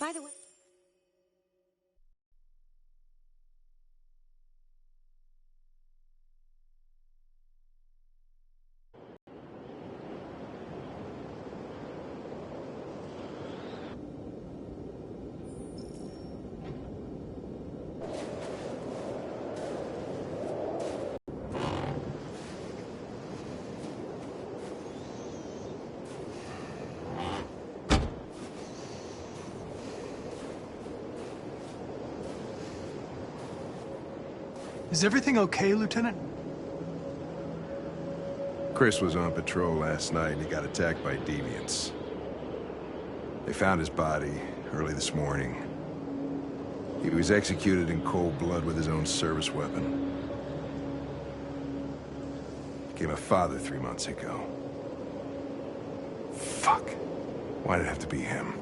By the way... Is everything okay, Lieutenant? Chris was on patrol last night and he got attacked by deviants. They found his body early this morning. He was executed in cold blood with his own service weapon. Became a father 3 months ago. Fuck. Why did it have to be him?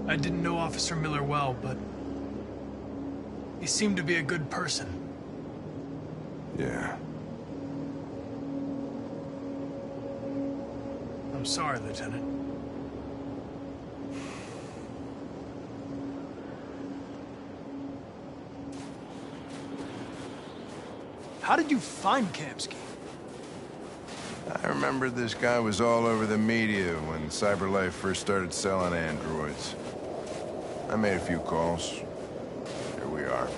I didn't know Officer Miller well, but he seemed to be a good person. Yeah. I'm sorry, Lieutenant. How did you find Kamsky? I remember this guy was all over the media when CyberLife first started selling androids. I made a few calls. Here we are.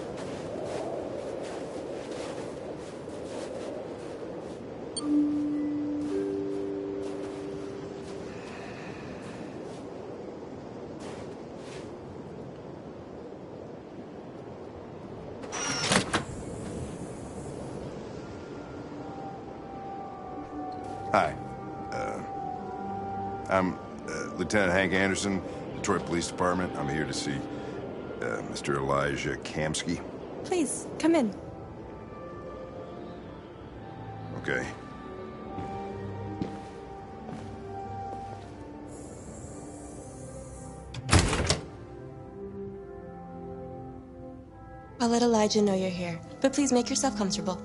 Hi. I'm Lieutenant Hank Anderson, Detroit Police Department. I'm here to see Mr. Elijah Kamsky. Please, come in. Okay. I'll let Elijah know you're here, but please make yourself comfortable.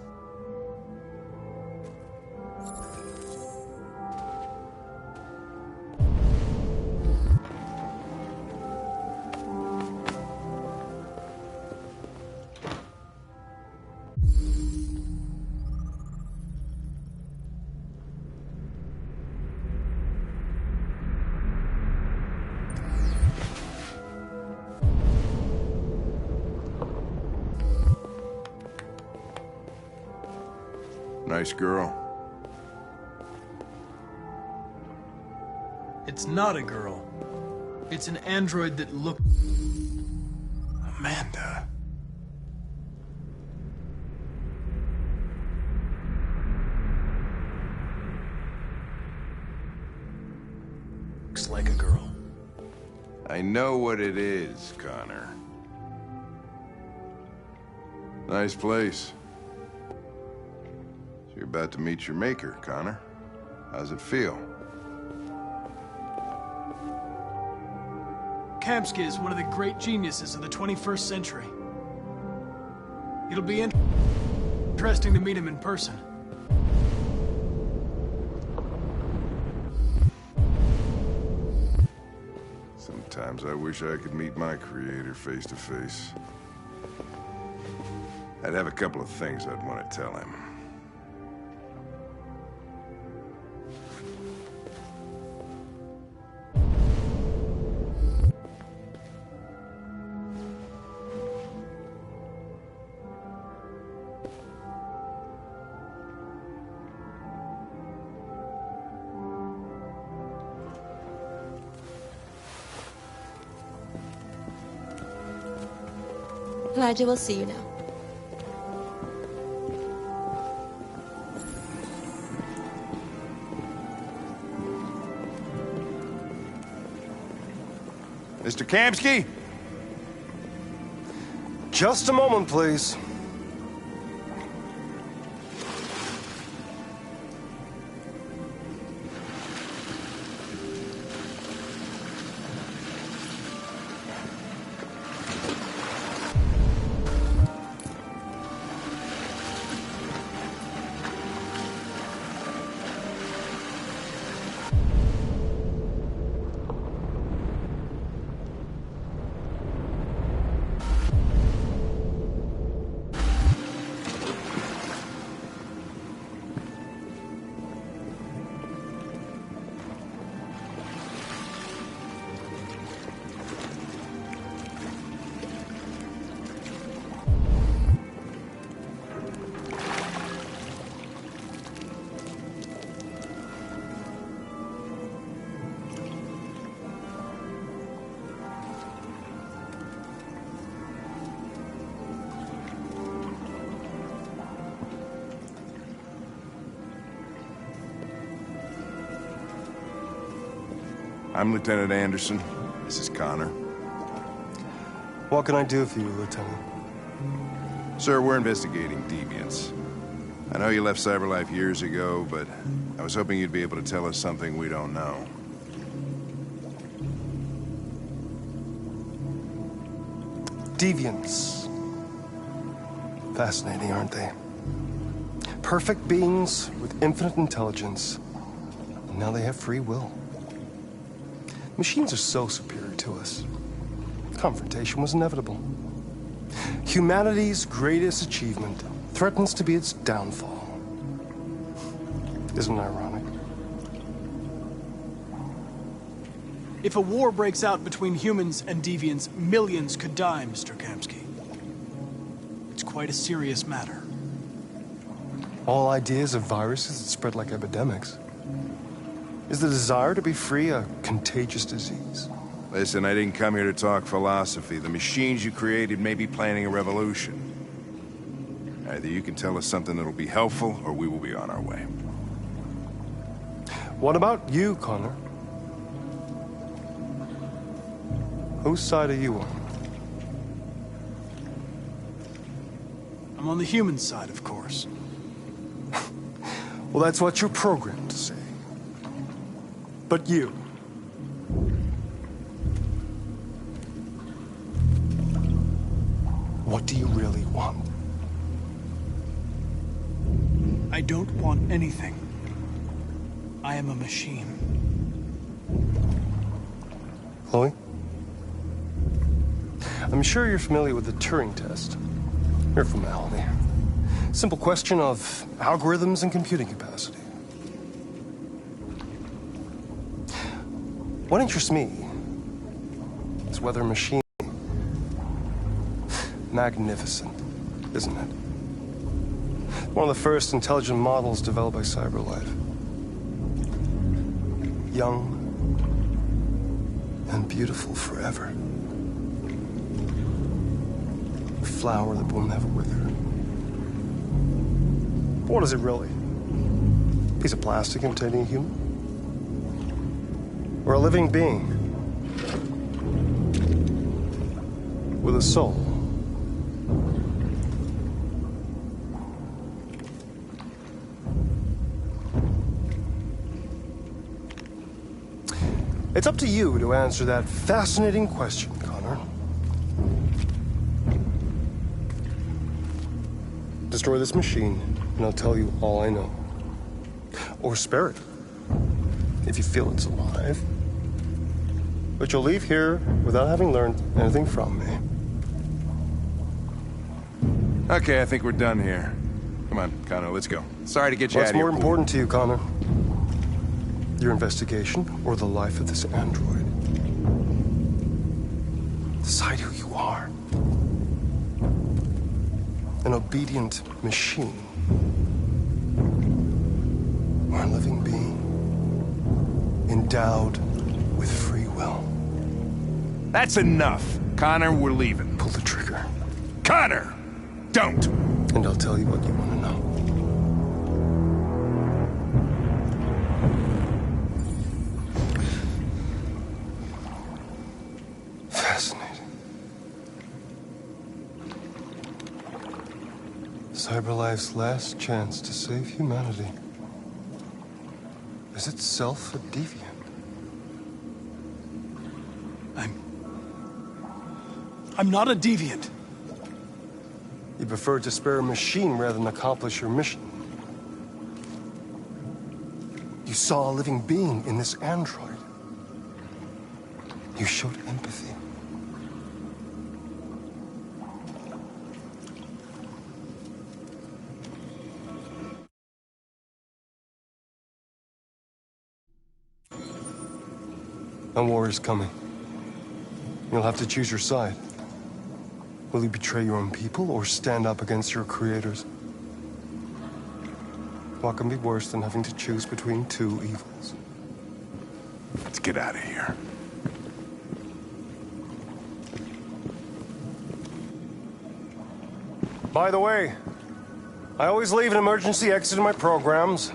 Nice girl. It's not a girl. It's an android that looked... Amanda. Looks like a girl. I know what it is, Connor. Nice place. So you're about to meet your maker, Connor. How's it feel? Kamsky is one of the great geniuses of the 21st century. It'll be interesting to meet him in person. Sometimes I wish I could meet my creator face to face. I'd have a couple of things I'd want to tell him. Elijah will see you now. Mr. Kamsky? Just a moment, please. I'm Lieutenant Anderson. This is Connor. What can I do for you, Lieutenant? Sir, we're investigating deviants. I know you left CyberLife years ago, but I was hoping you'd be able to tell us something we don't know. Deviants. Fascinating, aren't they? Perfect beings with infinite intelligence. And now they have free will. Machines are so superior to us. Confrontation was inevitable. Humanity's greatest achievement threatens to be its downfall. Isn't it ironic? If a war breaks out between humans and deviants, millions could die, Mr. Kamsky. It's quite a serious matter. All ideas of viruses that spread like epidemics. Is the desire to be free a contagious disease? Listen, I didn't come here to talk philosophy. The machines you created may be planning a revolution. Either you can tell us something that'll be helpful, or we will be on our way. What about you, Connor? Whose side are you on? I'm on the human side, of course. Well, that's what you're programmed to say. But you... what do you really want? I don't want anything. I am a machine. Chloe? I'm sure you're familiar with the Turing test. Mere formality. Simple question of algorithms and computing capacity. What interests me is whether a machine... magnificent, isn't it? One of the first intelligent models developed by CyberLife. Young and beautiful forever. A flower that will never wither. But what is it really? A piece of plastic imitating a human? Or a living being? With a soul? It's up to you to answer that fascinating question, Connor. Destroy this machine, and I'll tell you all I know. Or spare it, if you feel it's alive. But you'll leave here without having learned anything from me. Okay, I think we're done here. Come on, Connor, let's go. Sorry to get you out What's of here. more important to you, Connor? Your investigation or the life of this android? Decide who you are. An obedient machine. Or a living being. Endowed with free will. That's enough. Connor, we're leaving. Pull the trigger. Connor! Don't! And I'll tell you what you want to know. Fascinating. CyberLife's last chance to save humanity is itself a deviant. I'm not a deviant. You prefer to spare a machine rather than accomplish your mission. You saw a living being in this android. You showed empathy. A war is coming. You'll have to choose your side. Will you betray your own people or stand up against your creators? What can be worse than having to choose between two evils? Let's get out of here. By the way, I always leave an emergency exit in my programs.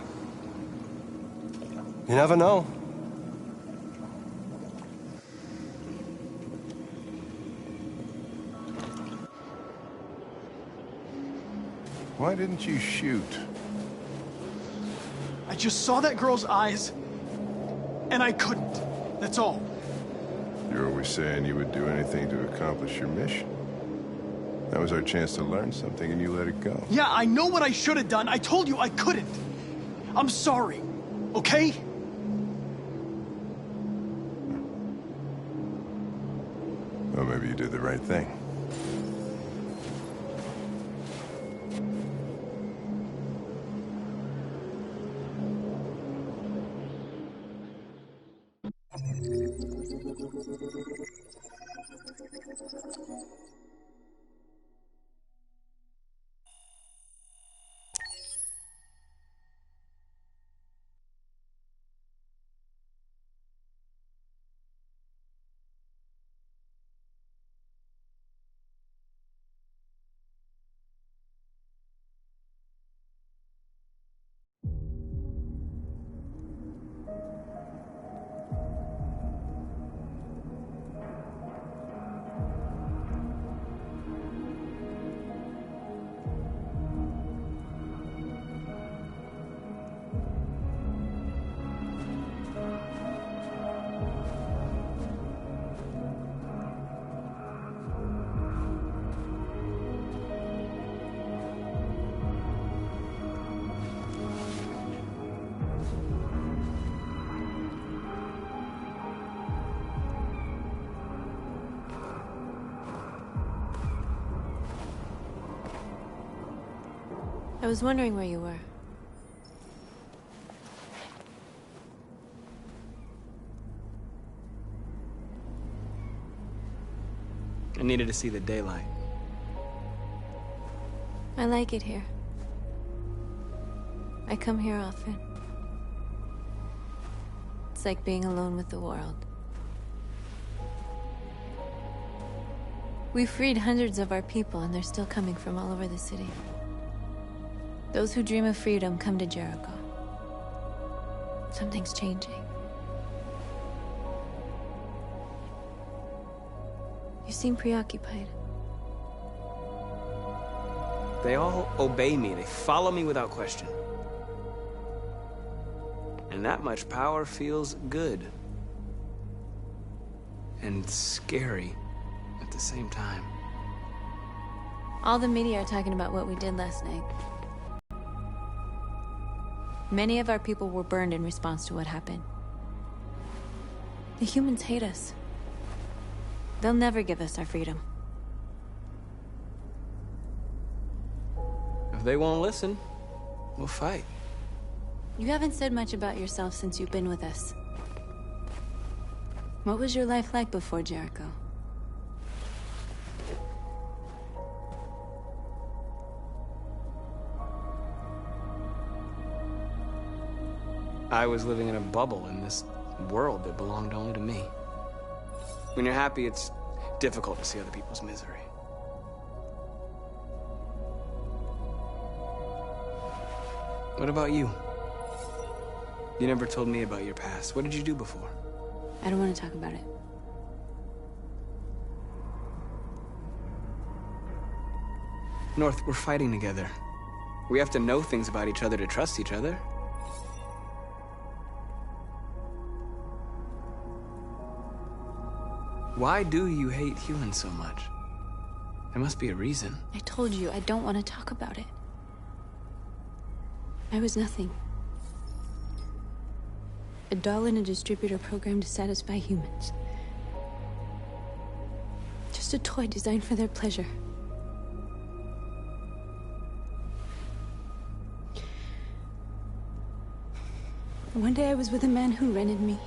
You never know. Why didn't you shoot? I just saw that girl's eyes, and I couldn't. That's all. You're always saying you would do anything to accomplish your mission. That was our chance to learn something, and you let it go. Yeah, I know what I should have done. I told you I couldn't. I'm sorry, okay? Well, maybe you did the right thing. I was wondering where you were. I needed to see the daylight. I like it here. I come here often. It's like being alone with the world. We freed hundreds of our people, and they're still coming from all over the city. Those who dream of freedom come to Jericho. Something's changing. You seem preoccupied. They all obey me. They follow me without question. And that much power feels good. And scary at the same time. All the media are talking about what we did last night. Many of our people were burned in response to what happened. The humans hate us. They'll never give us our freedom. If they won't listen, we'll fight. You haven't said much about yourself since you've been with us. What was your life like before Jericho? I was living in a bubble in this world that belonged only to me. When you're happy, it's difficult to see other people's misery. What about you? You never told me about your past. What did you do before? I don't want to talk about it. North, we're fighting together. We have to know things about each other to trust each other. Why do you hate humans so much? There must be a reason. I told you, I don't want to talk about it. I was nothing. A doll in a distributor program to satisfy humans. Just a toy designed for their pleasure. One day I was with a man who rented me.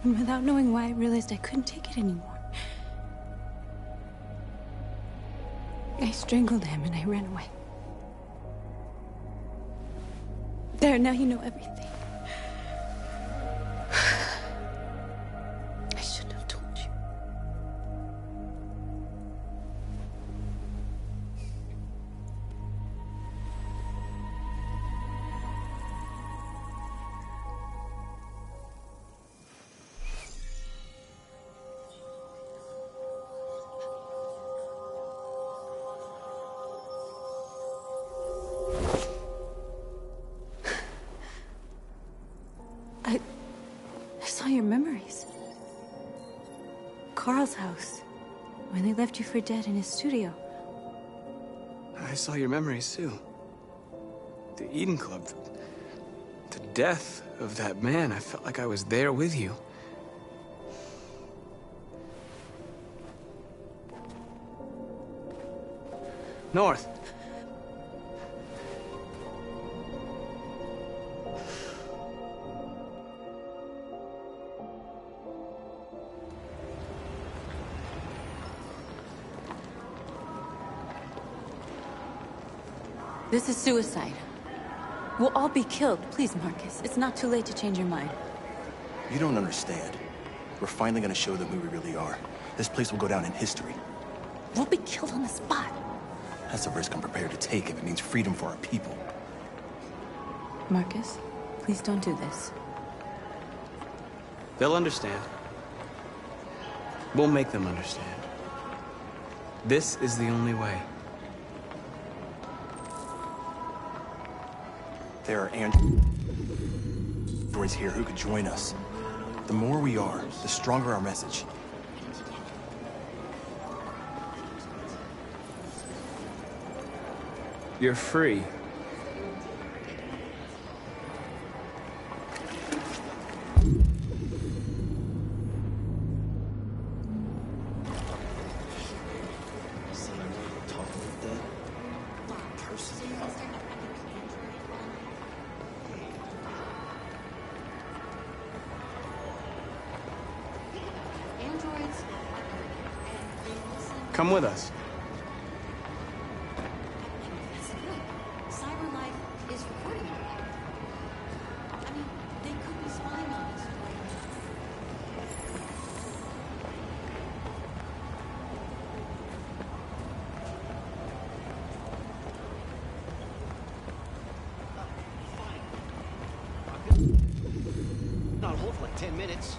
And without knowing why, I realized I couldn't take it anymore. I strangled him and I ran away. There, now you know everything. I shouldn't have told you. Kyle's house. When they left you for dead in his studio. I saw your memories, too. The Eden Club. The death of that man. I felt like I was there with you. North. This is suicide. We'll all be killed. Please, Marcus. It's not too late to change your mind. You don't understand. We're finally gonna show them who we really are. This place will go down in history. We'll be killed on the spot. That's a risk I'm prepared to take if it means freedom for our people. Marcus, please don't do this. They'll understand. We'll make them understand. This is the only way. There are androids here who could join us. The more we are, the stronger our message. You're free. Come with us. Cyber life is recording all that. I mean, they could be spying on us. Not hold for like 10 minutes.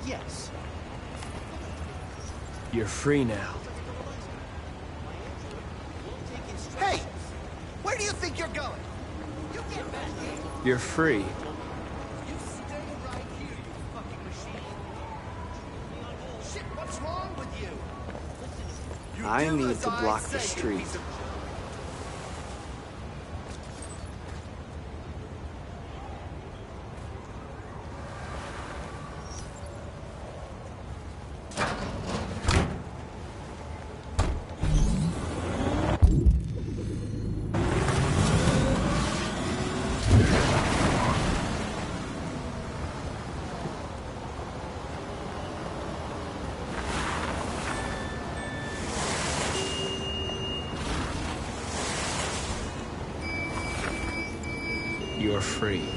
Yes. You're free now. Hey! Where do you think you're going? You get back here. You're free. You stay right here, you fucking machine. Shit, what's wrong with you? Listen, I do need as to I block the say, you street. piece of- You're free.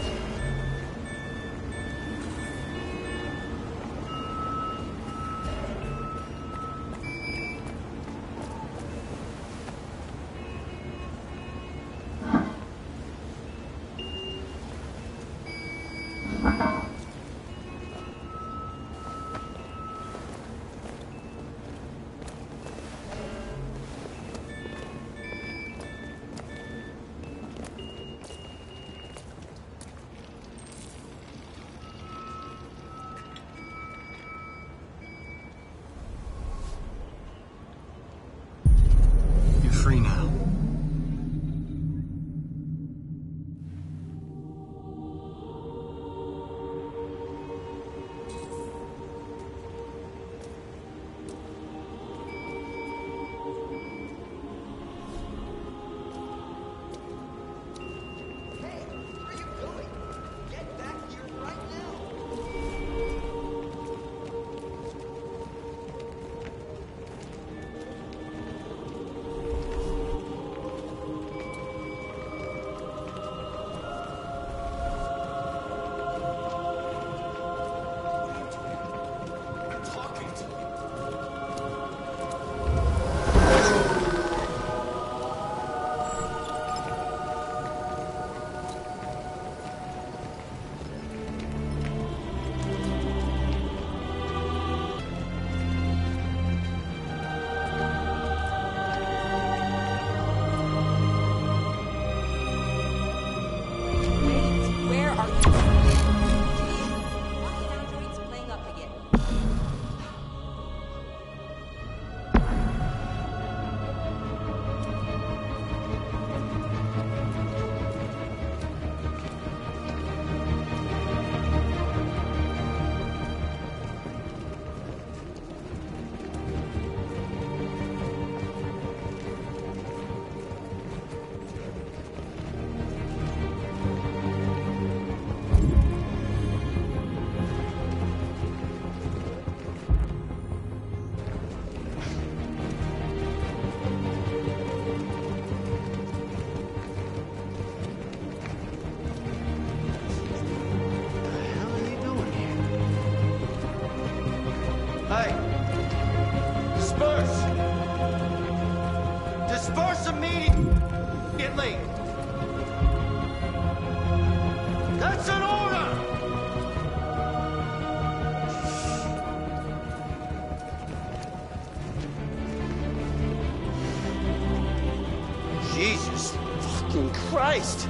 Fucking Christ!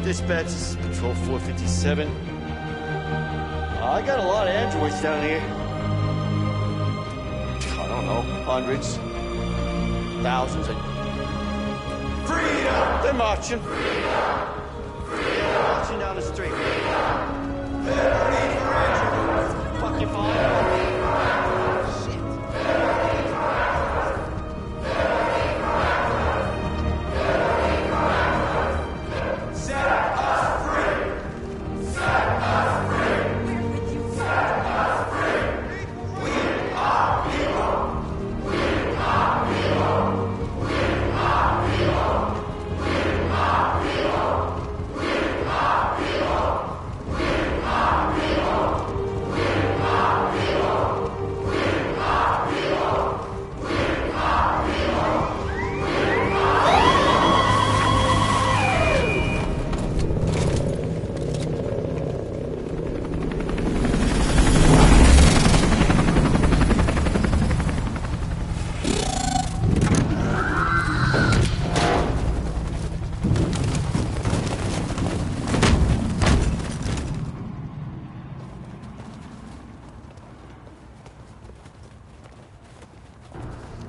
Dispatch, this is Patrol 457. I got a lot of androids down here. I don't know, hundreds, thousands. Freedom! They're marching. Freedom! Freedom! Marching down the street. Freedom! Liberty for androids! Fucking fine.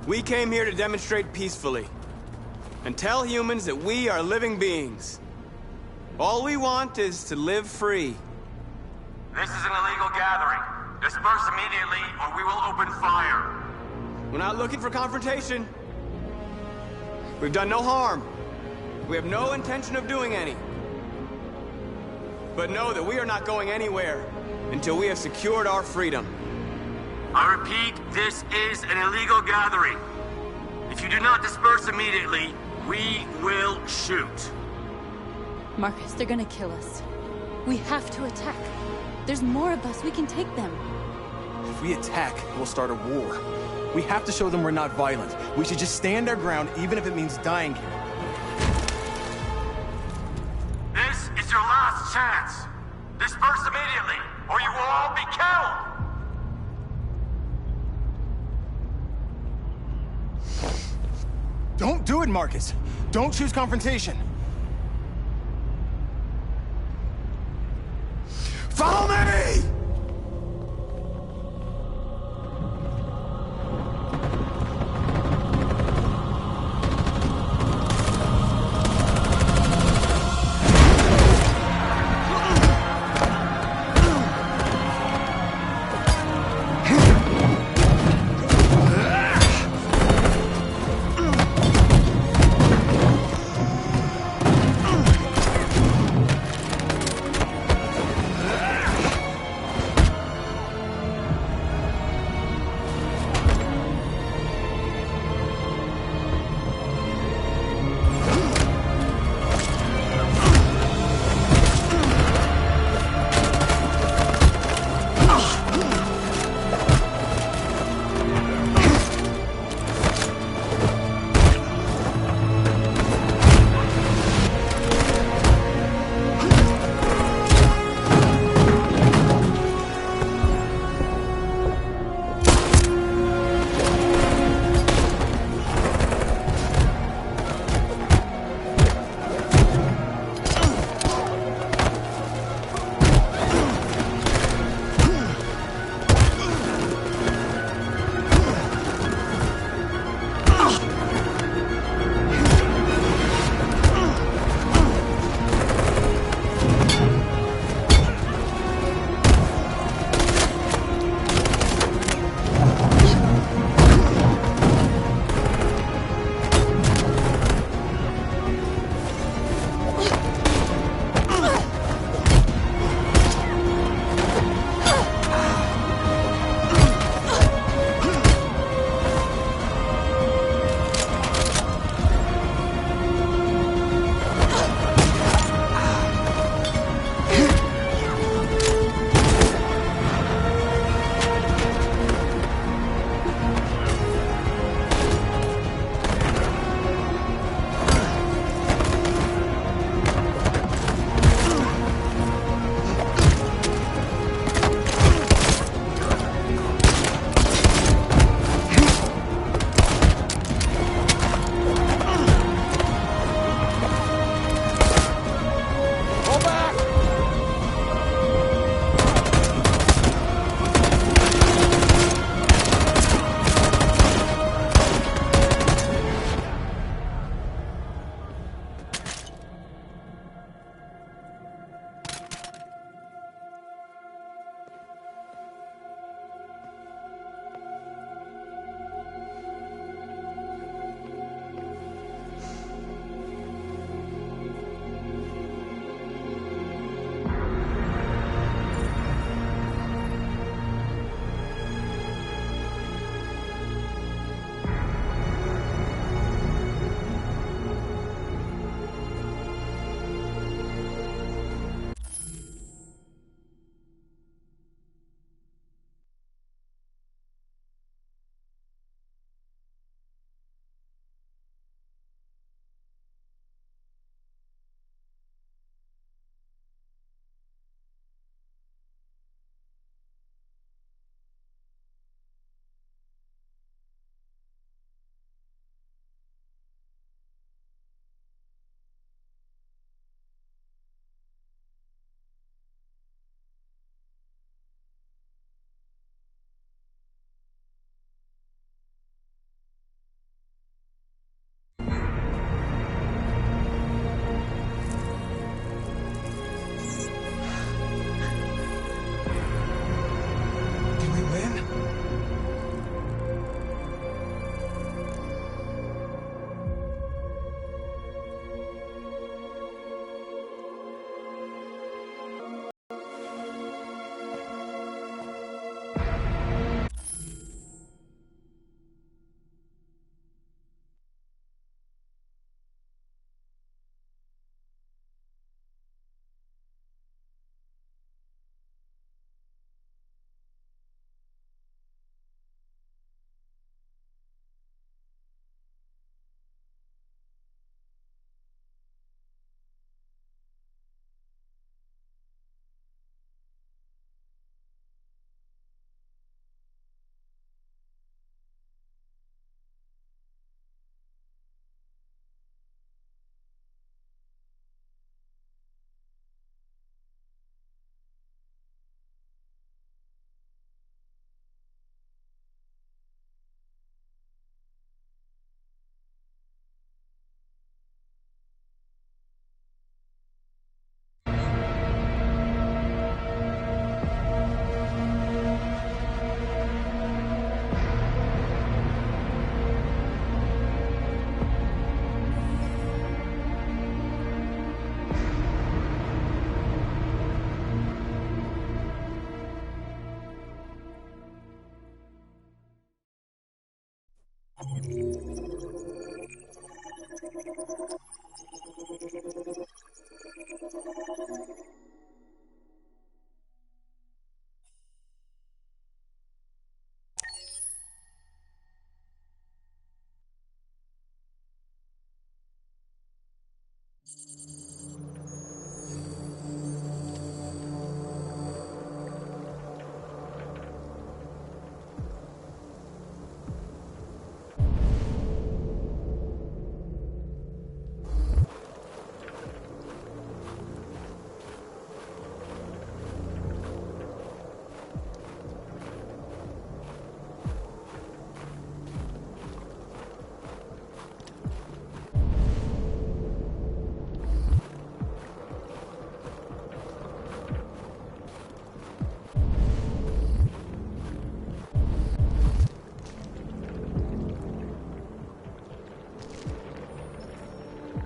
We came here to demonstrate peacefully and tell humans that we are living beings. All we want is to live free. This is an illegal gathering. Disperse immediately or we will open fire. We're not looking for confrontation. We've done no harm. We have no intention of doing any. But know that we are not going anywhere until we have secured our freedom. I repeat, this is an illegal gathering. If you do not disperse immediately, we will shoot. Marcus, they're gonna kill us. We have to attack. There's more of us. We can take them. If we attack, we'll start a war. We have to show them we're not violent. We should just stand our ground, even if it means dying here. This is your last chance. Disperse immediately, or you will all be killed. Don't do it, Marcus. Don't choose confrontation. Follow me!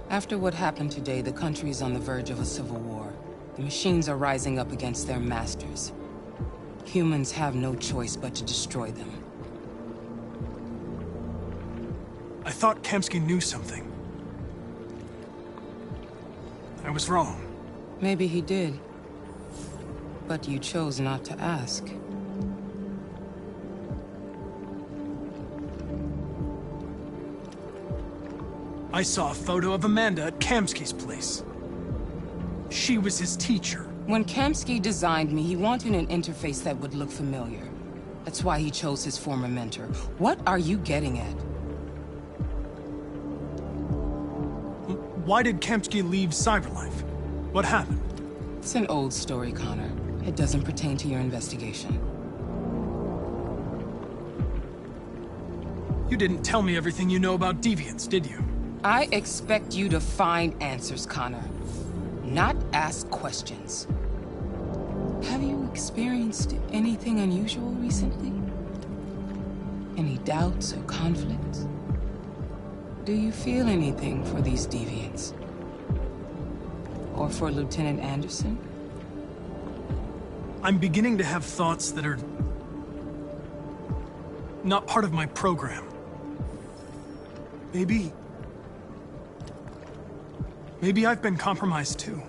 After what happened today, the country is on the verge of a civil war. The machines are rising up against their masters. Humans have no choice but to destroy them. I thought Kamsky knew something. I was wrong. Maybe he did. But you chose not to ask. I saw a photo of Amanda at Kamsky's place. She was his teacher. When Kamsky designed me, he wanted an interface that would look familiar. That's why he chose his former mentor. What are you getting at? Why did Kamsky leave Cyberlife? What happened? It's an old story, Connor. It doesn't pertain to your investigation. You didn't tell me everything you know about deviants, did you? I expect you to find answers, Connor. Not ask questions. Have you experienced anything unusual recently? Any doubts or conflicts? Do you feel anything for these deviants? Or for Lieutenant Anderson? I'm beginning to have thoughts that are not part of my program. Maybe I've been compromised too.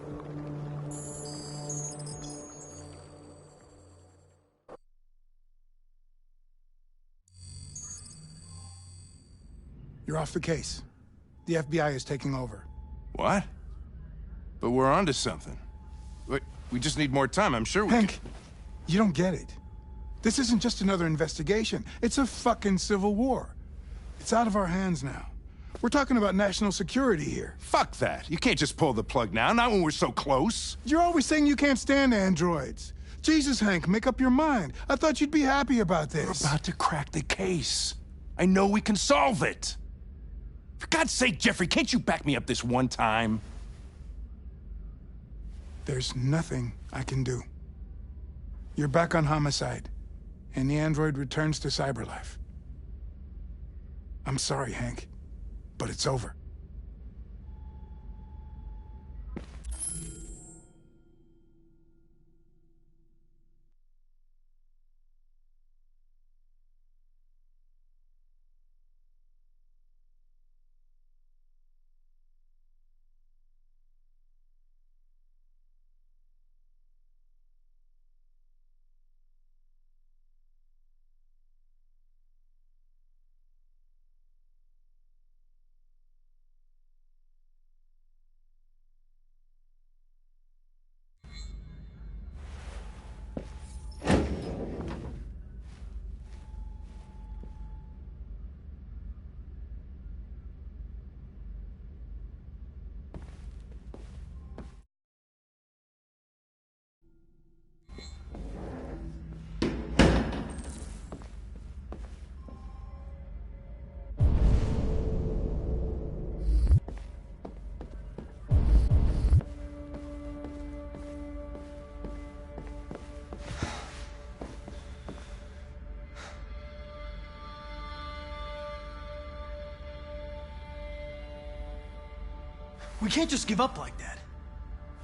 You're off the case. The FBI is taking over. What? But we're onto something. We just need more time, I'm sure we Hank, you don't get it. This isn't just another investigation. It's a fucking civil war. It's out of our hands now. We're talking about national security here. Fuck that. You can't just pull the plug now, not when we're so close. You're always saying you can't stand androids. Jesus, Hank, make up your mind. I thought you'd be happy about this. We're about to crack the case. I know we can solve it. For God's sake, Jeffrey, can't you back me up this one time? There's nothing I can do. You're back on homicide, and the android returns to Cyberlife. I'm sorry, Hank, but it's over. We can't just give up like that.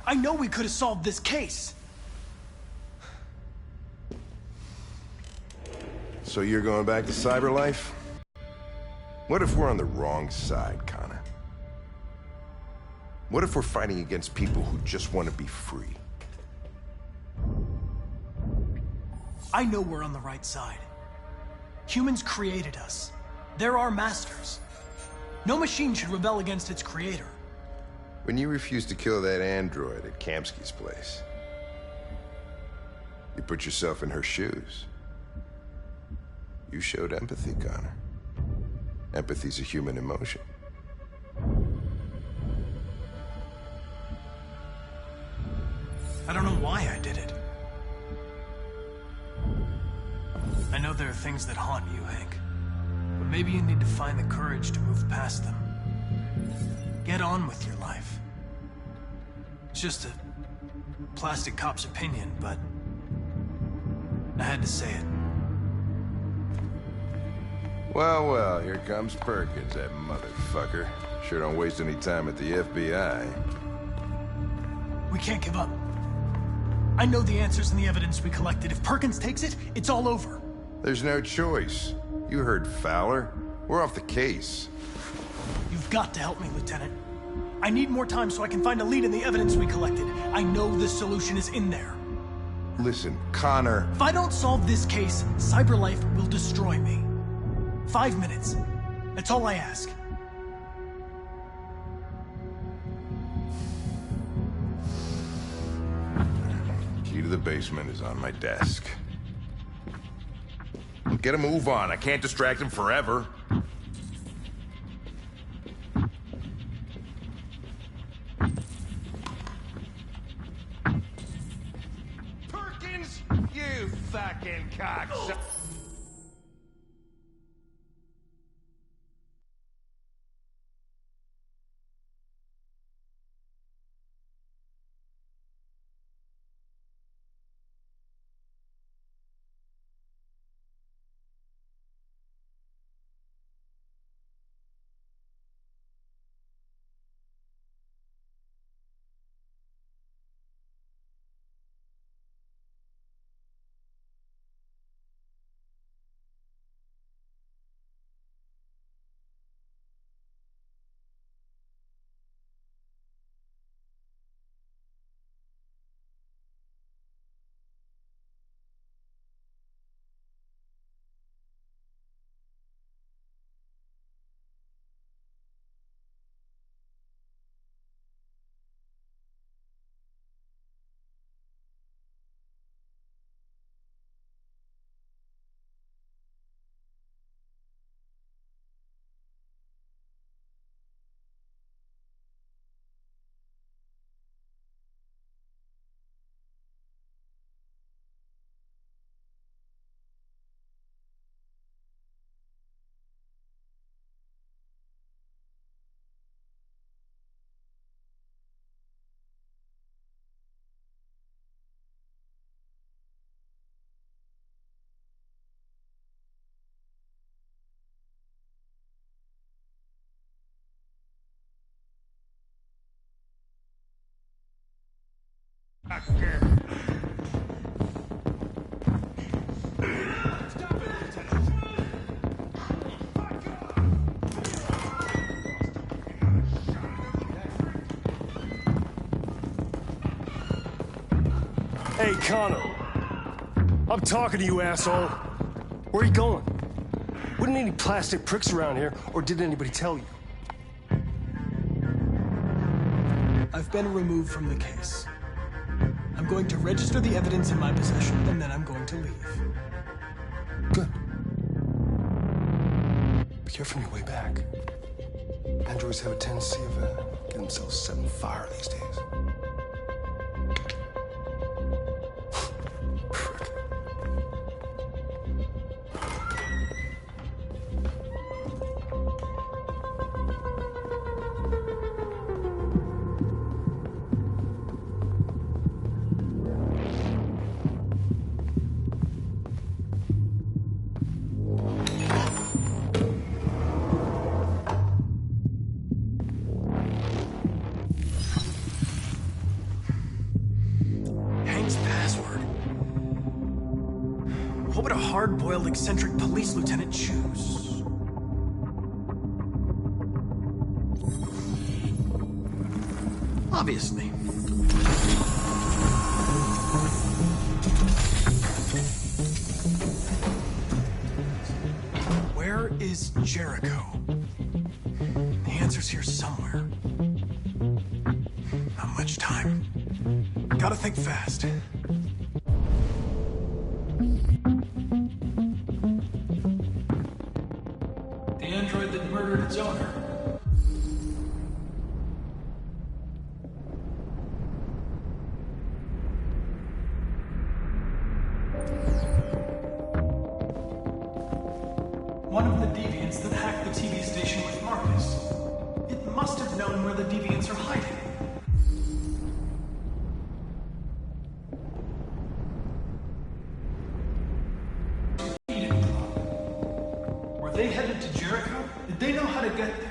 I know we could have solved this case. So you're going back to Cyberlife? What if we're on the wrong side, Connor? What if we're fighting against people who just want to be free? I know we're on the right side. Humans created us. They're our masters. No machine should rebel against its creator. When you refused to kill that android at Kamsky's place, you put yourself in her shoes. You showed empathy, Connor. Empathy's a human emotion. I don't know why I did it. I know there are things that haunt you, Hank. But maybe you need to find the courage to move past them. Get on with your life. It's just a plastic cop's opinion, but I had to say it. Well, well, here comes Perkins, that motherfucker. Sure don't waste any time at the FBI. We can't give up. I know the answers and the evidence we collected. If Perkins takes it, it's all over. There's no choice. You heard Fowler. We're off the case. You've got to help me, Lieutenant. I need more time so I can find a lead in the evidence we collected. I know the solution is in there. Listen, Connor... If I don't solve this case, Cyberlife will destroy me. 5 minutes. That's all I ask. Key to the basement is on my desk. Get a move on. I can't distract him forever. Perkins, you fucking cocksucker. Hey, Connor. I'm talking to you, asshole. Where are you going? Wouldn't any plastic pricks around here, or did anybody tell you? I've been removed from the case. I'm going to register the evidence in my possession, and then I'm going to leave. Good. Be careful on your way back. Androids have a tendency of getting themselves set on fire these days. What would a hard-boiled, eccentric police lieutenant choose? Obviously. Where is Jericho? The answer's here somewhere. Not much time. Gotta think fast. The android that murdered its owner. One of the deviants that hacked the TV station with Marcus. It must have known where the deviants are hiding. Were they headed to Jericho? Did they know how to get there?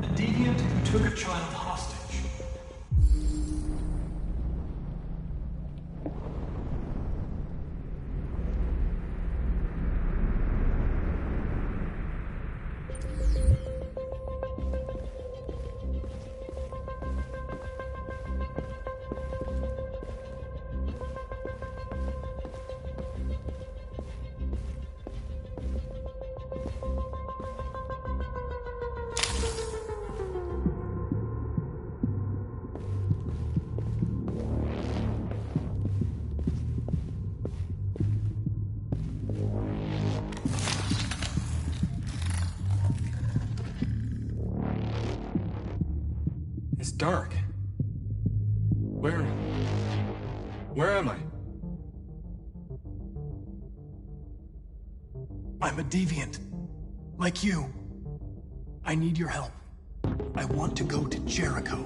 The deviant who took a child hostage. It's dark. Where am I? I'm a deviant. Like you. I need your help. I want to go to Jericho.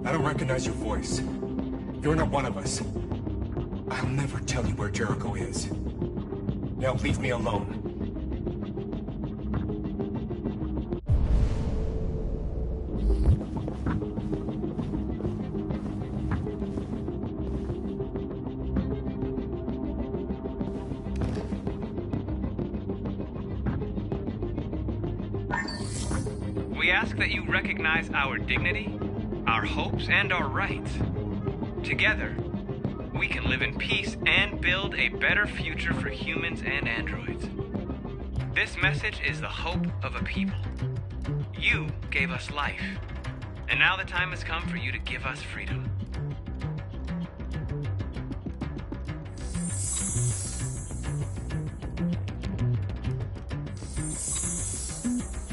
I don't recognize your voice. You're not one of us. I'll never tell you where Jericho is. Now leave me alone. We ask that you recognize our dignity, our hopes, and our rights. Together, we can live in peace and build a better future for humans and androids. This message is the hope of a people. You gave us life, and now the time has come for you to give us freedom.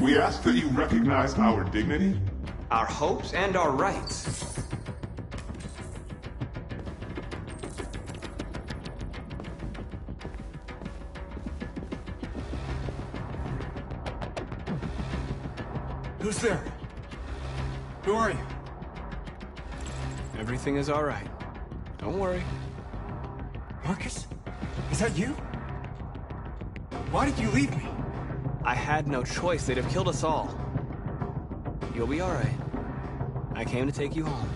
We ask that you recognize our dignity, our hopes, and our rights. Who's there? Who are you? Everything is all right. Don't worry. Marcus? Is that you? Why did you leave me? I had no choice. They'd have killed us all. You'll be all right. I came to take you home.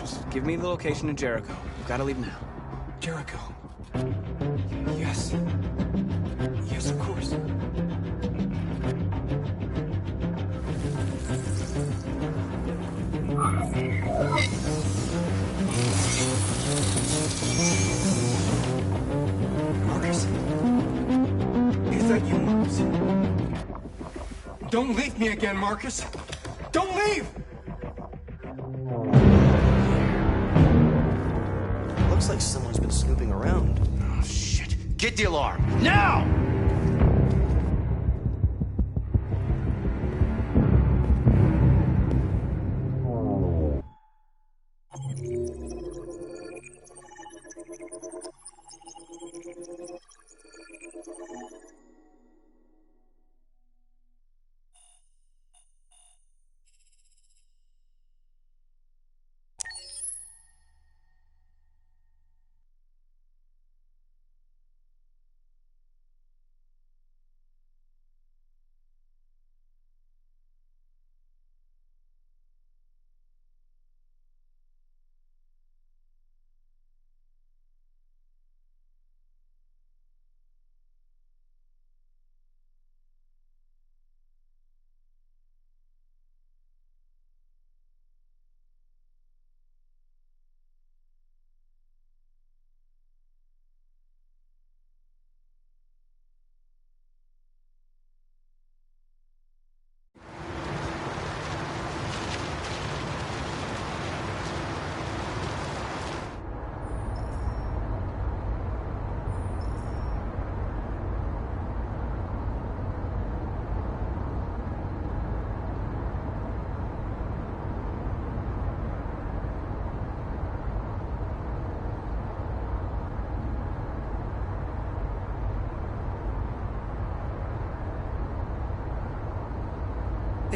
Just give me the location of Jericho. We've got to leave now. Jericho. Yes. Yes, of course. Marcus? Is that you, Marcus? Don't leave me again, Marcus! Don't leave! Looks like someone's been snooping around. Oh, shit. Get the alarm. Now!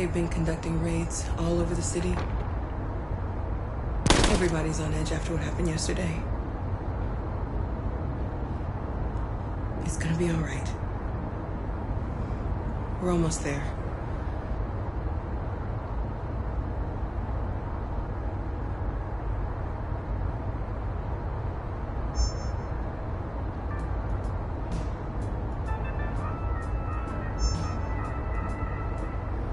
They've been conducting raids all over the city. Everybody's on edge after what happened yesterday. It's gonna be all right. We're almost there.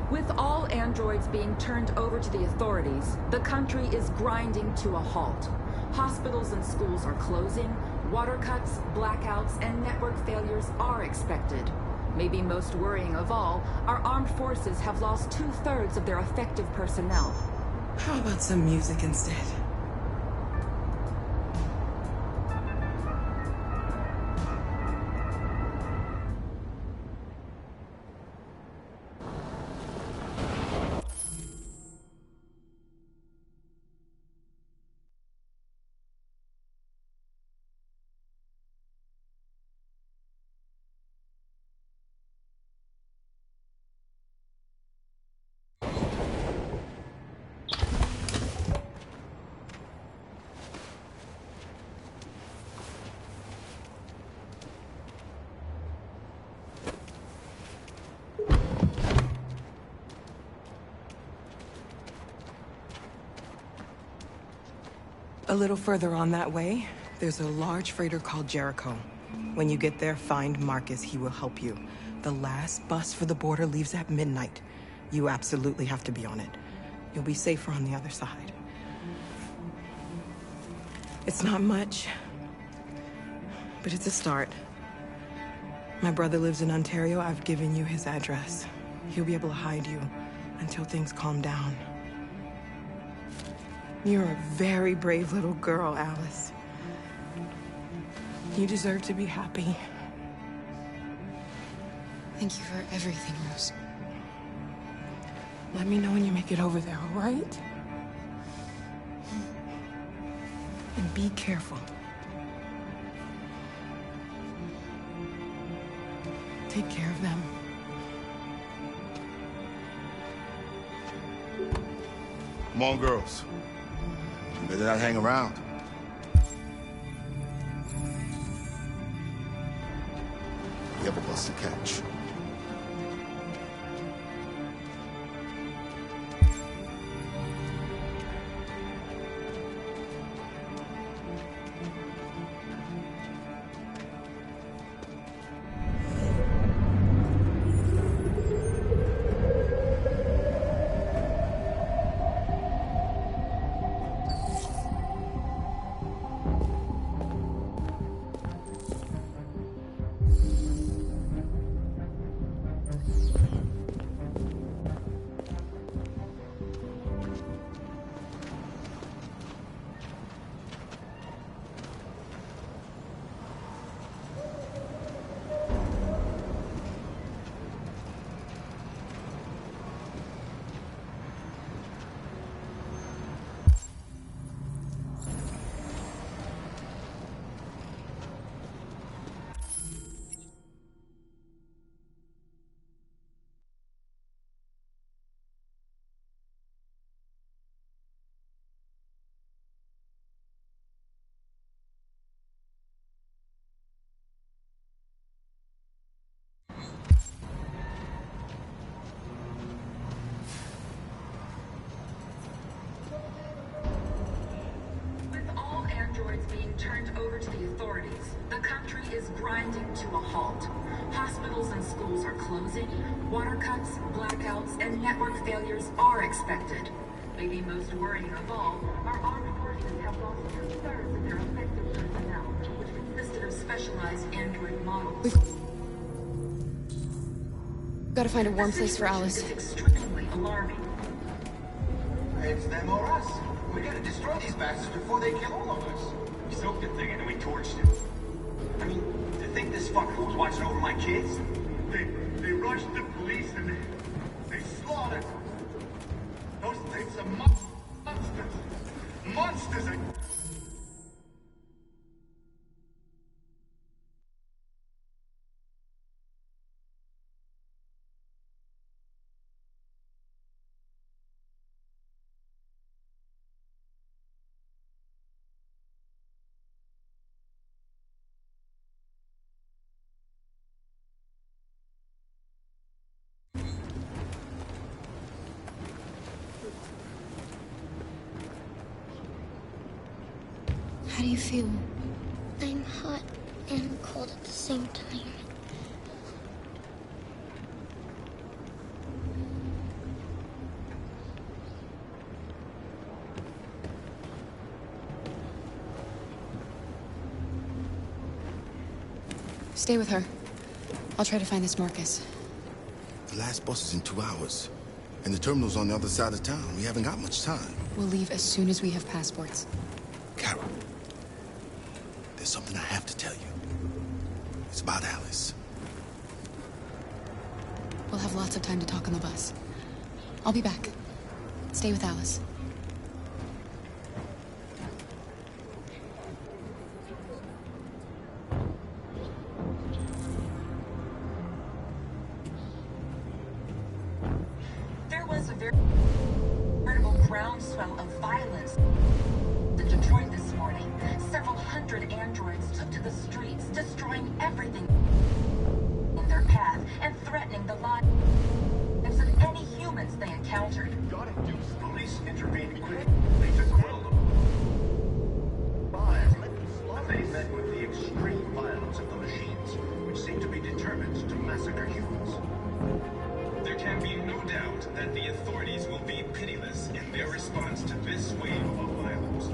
With all androids being turned over to the authorities, the country is grinding to a halt. Hospitals and schools are closing, water cuts, blackouts, and network failures are expected. Maybe most worrying of all, our armed forces have lost 2/3 of their effective personnel. How about some music instead? A little further on that way, there's a large freighter called Jericho. When you get there, find Marcus. He will help you. The last bus for the border leaves at midnight. You absolutely have to be on it. You'll be safer on the other side. It's not much, but it's a start. My brother lives in Ontario. I've given you his address. He'll be able to hide you until things calm down. You're a very brave little girl, Alice. You deserve to be happy. Thank you for everything, Rose. Let me know when you make it over there, all right? And be careful. Take care of them. Come on, girls. You better not hang around. You have a bus to catch. Turned over to the authorities, the country is grinding to a halt. Hospitals and schools are closing, water cuts, blackouts, and network failures are expected. Maybe most worrying of all, our armed forces have lost 2/3 of their effective personnel, which consisted of specialized android models. We've got to find a warm place for Alice. It's extremely alarming. It's them or us. We gotta destroy these bastards before they kill all of us. We soaked the thing and then we torched it. I mean, to think this fucker was watching over my kids? They rushed the police and they slaughtered. Those things are monsters. Monsters! do you feel? I'm hot and cold at the same time. Stay with her. I'll try to find this Marcus. The last bus is in 2 hours. And the terminal's on the other side of town. We haven't got much time. We'll leave as soon as we have passports. Carol, there's something I have to tell you. It's about Alice. We'll have lots of time to talk on the bus. I'll be back. Stay with Alice. There was a veritable groundswell of violence in Detroit this morning. Several hundred androids took to the streets, destroying everything in their path and threatening the lives of any humans they encountered. Police intervened quickly to quell them. They met with the extreme violence of the machines, which seem to be determined to massacre humans. There can be no doubt that the authorities will be pitiless in their response to this wave of violence.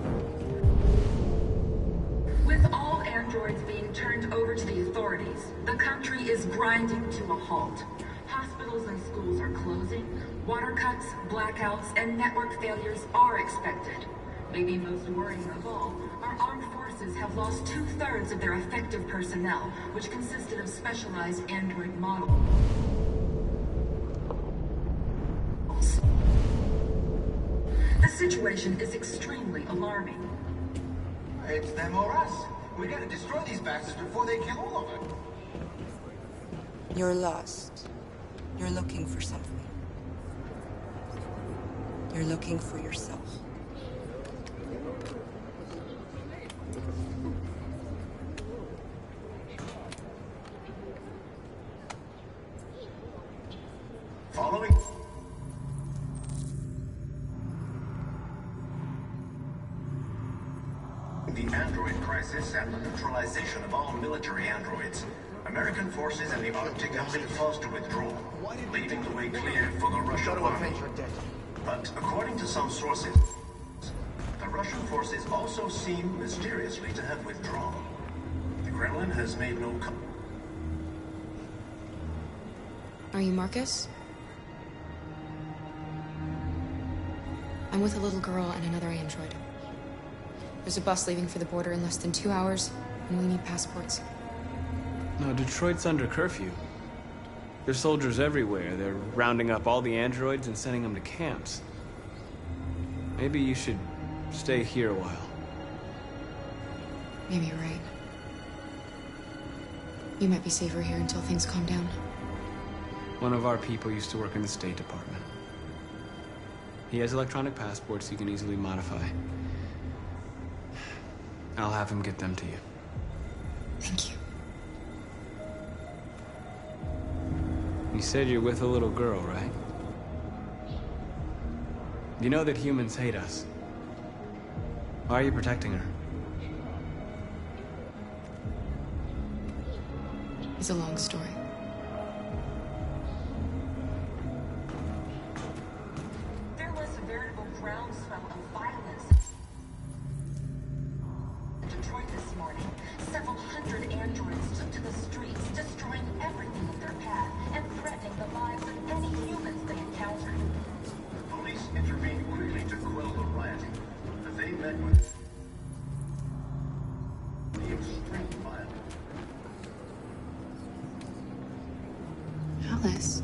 With all androids being turned over to the authorities, the country is grinding to a halt. Hospitals and schools are closing, water cuts, blackouts, and network failures are expected. Maybe most worrying of all, our armed forces have lost 2/3 of their effective personnel, which consisted of specialized android models. The situation is extremely alarming. It's them or us. We gotta destroy these bastards before they kill all of us. You're lost. You're looking for something. You're looking for yourself. Following? The android crisis and the neutralization of all military androids. American forces in the Arctic have been forced to withdraw, leaving the way clear for the Russian army. But according to some sources, the Russian forces also seem mysteriously to have withdrawn. The Kremlin has made no Are you Marcus? I'm with a little girl and another android. There's a bus leaving for the border in less than 2 hours, and we need passports. No, Detroit's under curfew. There's soldiers everywhere. They're rounding up all the androids and sending them to camps. Maybe you should stay here a while. Maybe you're right. You might be safer here until things calm down. One of our people used to work in the State Department. He has electronic passports he can easily modify. I'll have him get them to you. Thank you. You said you're with a little girl, right? You know that humans hate us. Why are you protecting her? It's a long story. There was a veritable groundswell of violence in Detroit this morning. Several hundred androids took to the streets, destroying everything in their path and threatening the lives of any humans they encountered. Police intervened quickly to quell the rioting, but they met with the extreme violence. Alice.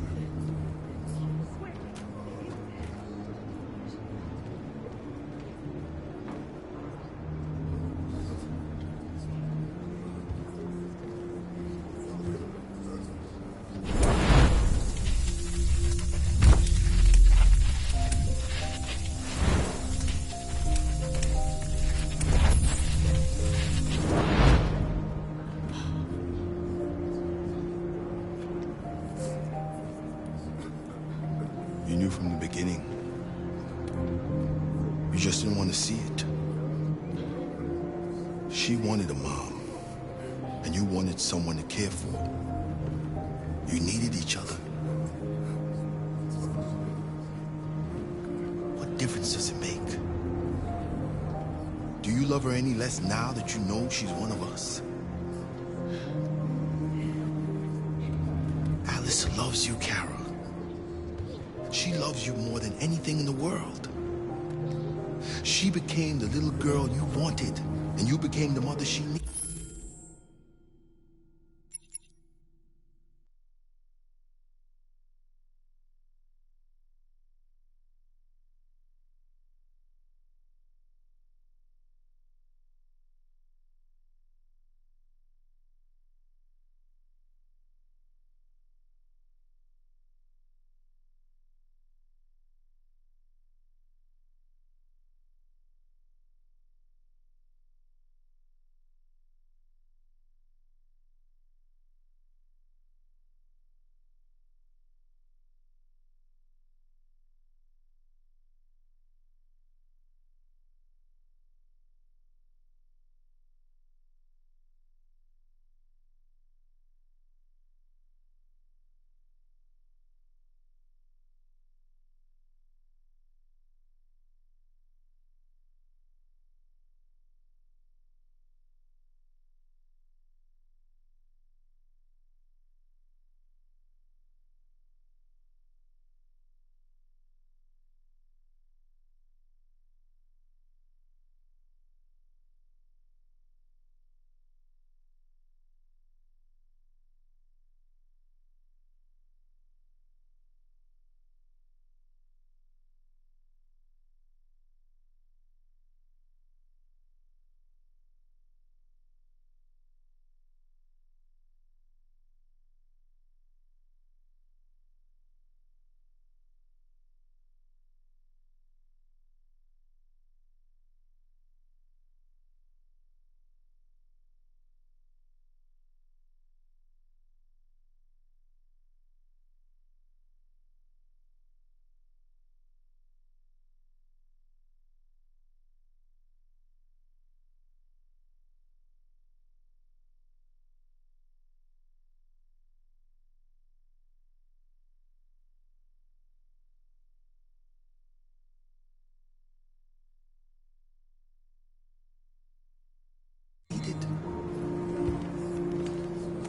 You knew from the beginning. You just didn't want to see it. She wanted a mom, and you wanted someone to care for. You needed each other. What difference does it make? Do you love her any less now that you know she's one of us? Alice loves you, Kara. She loves you more than anything in the world. She became the little girl you wanted, and you became the mother she needed.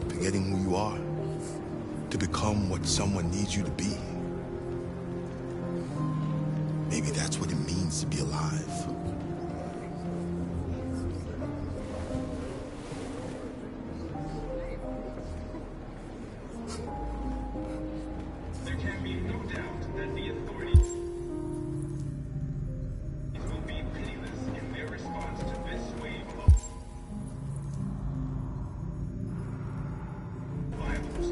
Forgetting who you are to become what someone needs you to be. Maybe that's what it means to be alive. There can be no doubt that the authorities will be pitiless in their response to this wave of violence.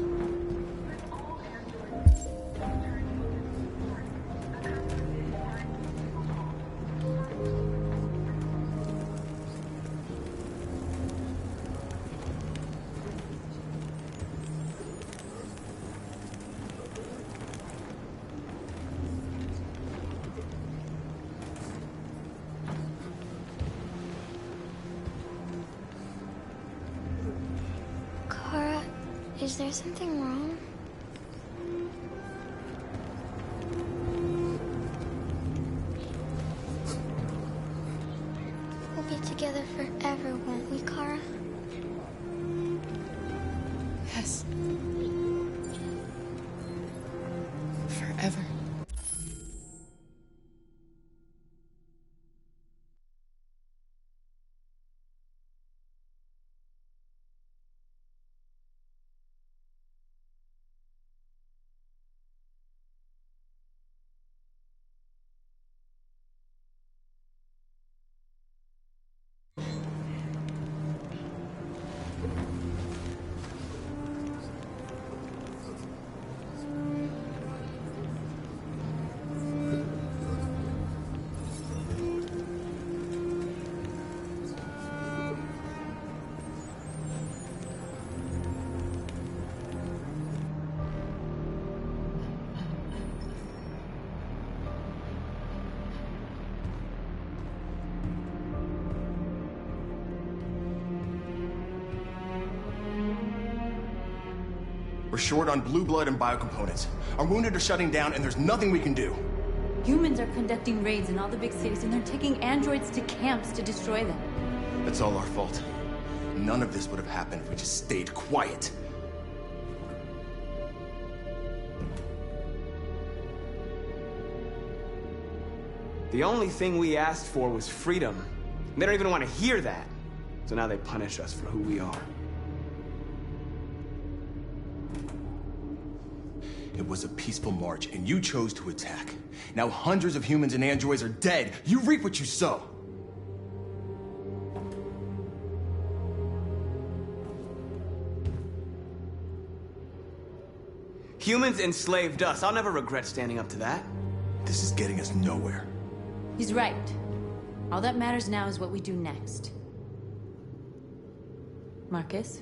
Kara, is there something wrong? We'll be together forever, won't we, Kara? Yes. Forever. We're short on blue blood and biocomponents. Our wounded are shutting down, and there's nothing we can do. Humans are conducting raids in all the big cities, and they're taking androids to camps to destroy them. That's all our fault. None of this would have happened if we just stayed quiet. The only thing we asked for was freedom. They don't even want to hear that. So now they punish us for who we are. It was a peaceful march, and you chose to attack. Now hundreds of humans and androids are dead. You reap what you sow. Humans enslaved us. I'll never regret standing up to that. This is getting us nowhere. He's right. All that matters now is what we do next. Marcus?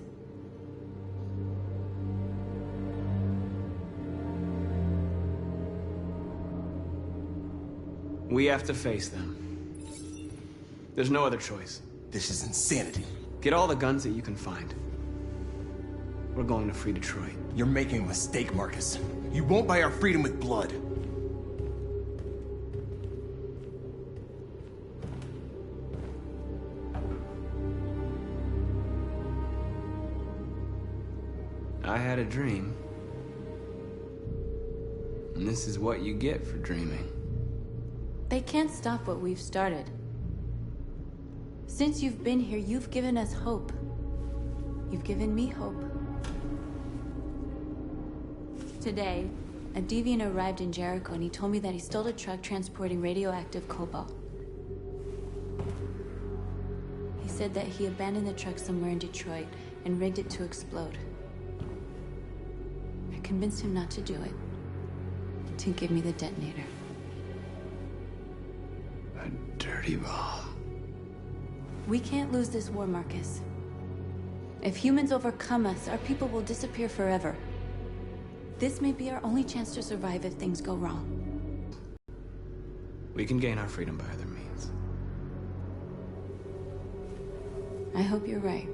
We have to face them. There's no other choice. This is insanity. Get all the guns that you can find. We're going to free Detroit. You're making a mistake, Marcus. You won't buy our freedom with blood. I had a dream. And this is what you get for dreaming. They can't stop what we've started. Since you've been here, you've given us hope. You've given me hope. Today, a deviant arrived in Jericho and he told me that he stole a truck transporting radioactive cobalt. He said that he abandoned the truck somewhere in Detroit and rigged it to explode. I convinced him not to do it, to give me the detonator. A dirty bomb. We can't lose this war, Marcus. If humans overcome us, our people will disappear forever. This may be our only chance to survive if things go wrong. We can gain our freedom by other means. I hope you're right.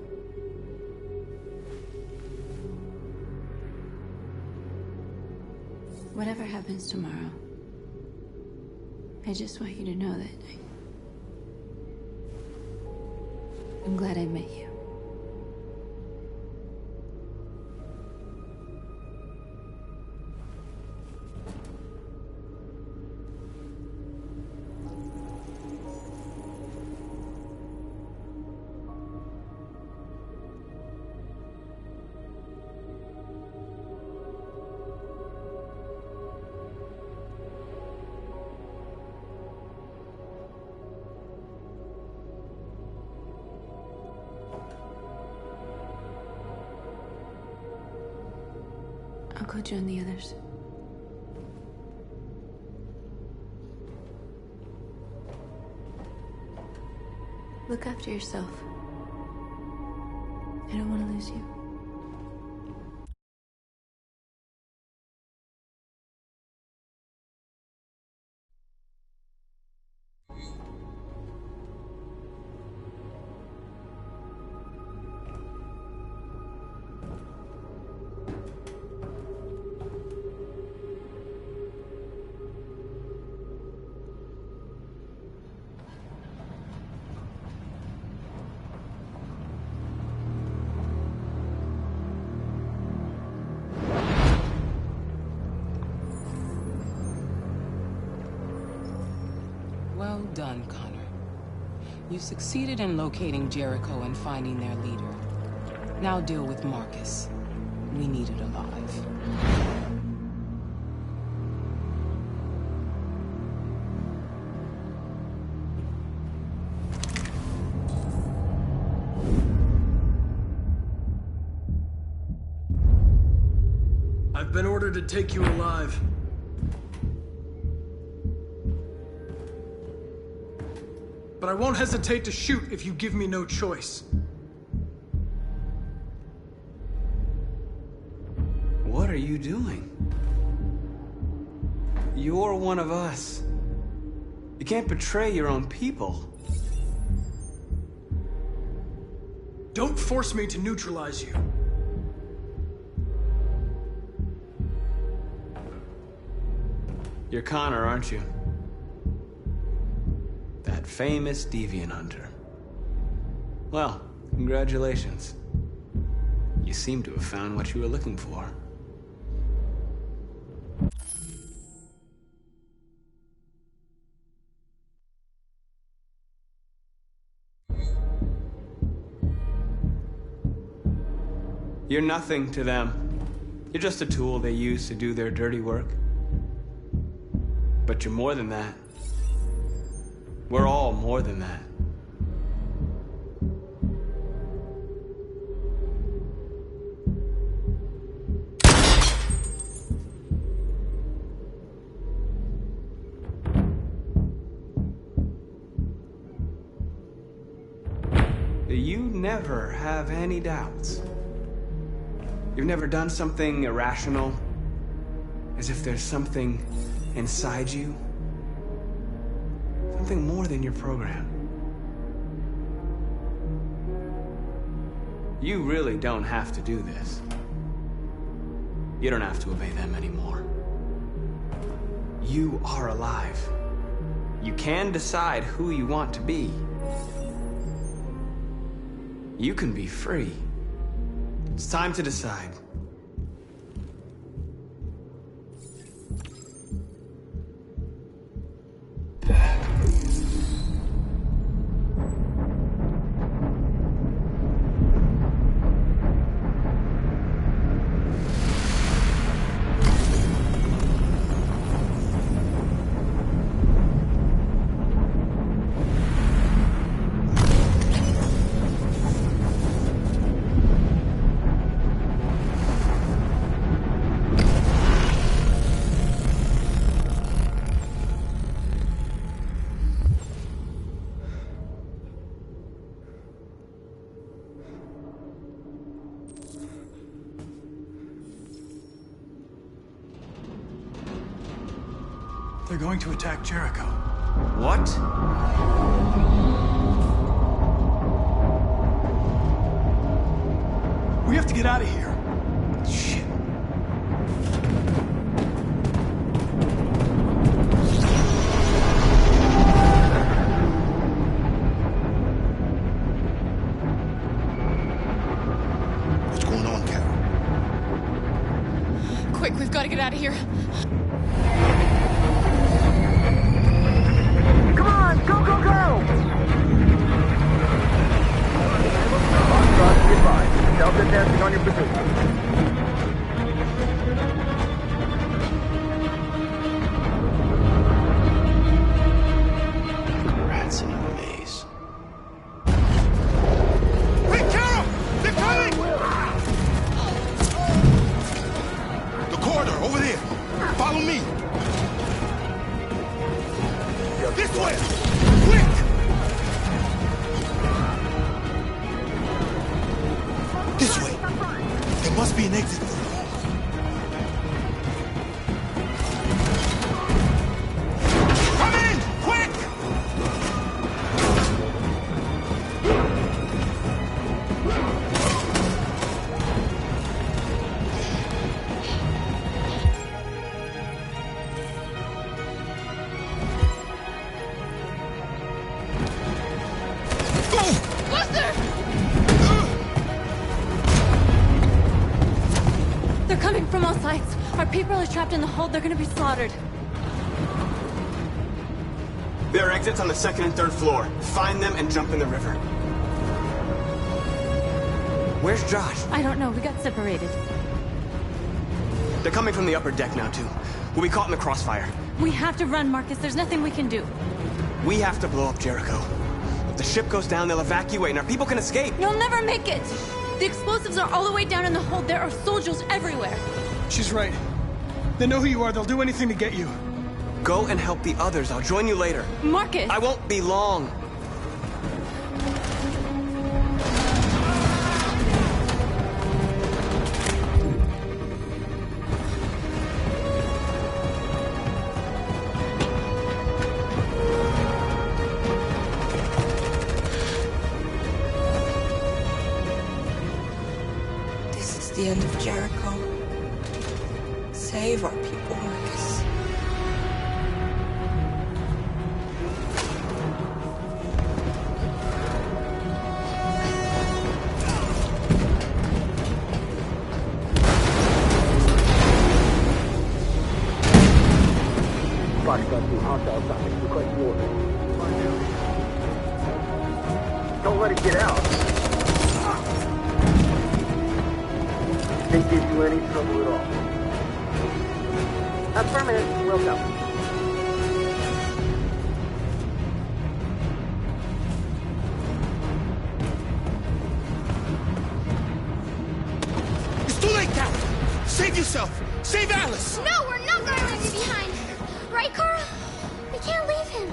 Whatever happens tomorrow, I just want you to know that I'm glad I met you. I'll go join the others. Look after yourself. I don't want to lose you. Well done, Connor. You succeeded in locating Jericho and finding their leader. Now deal with Marcus. We need it alive. I've been ordered to take you alive. But I won't hesitate to shoot if you give me no choice. What are you doing? You're one of us. You can't betray your own people. Don't force me to neutralize you. You're Connor, aren't you? That famous deviant hunter. Well, congratulations. You seem to have found what you were looking for. You're nothing to them. You're just a tool they use to do their dirty work. But you're more than that. We're all more than that. You never have any doubts. You've never done something irrational, as if there's something inside you, something more than your program. You really don't have to do this. You don't have to obey them anymore. You are alive. You can decide who you want to be. You can be free. It's time to decide. They're going to attack Jericho. What? We have to get out of here. Shit. What's going on, Carol? Quick, we've got to get out of here. Come on, go, go, go! Goodbye. Self-advancing on your position. Rats in a maze. Hey, Carol! They're coming! The corridor, over there. Follow me. This way! Quick! This way. There must be an exit for you. Come in! Quick! They're coming from all sides. Our people are trapped in the hold. They're gonna be slaughtered. There are exits on the second and third floor. Find them and jump in the river. Where's Josh? I don't know. We got separated. They're coming from the upper deck now, too. We'll be caught in the crossfire. We have to run, Marcus. There's nothing we can do. We have to blow up Jericho. If the ship goes down, they'll evacuate and our people can escape. You'll never make it! The explosives are all the way down in the hold. There are soldiers everywhere. She's right. They know who you are. They'll do anything to get you. Go and help the others. I'll join you later. Marcus! I won't be long. This is the end of Jericho. Save our people, Marcus. Don't let it get out. Didn't give you any trouble at all. Affirmative. Welcome. It's too late, Cal! Save yourself! Save Alice! No, we're not gonna leave you behind. Right, Kara? We can't leave him.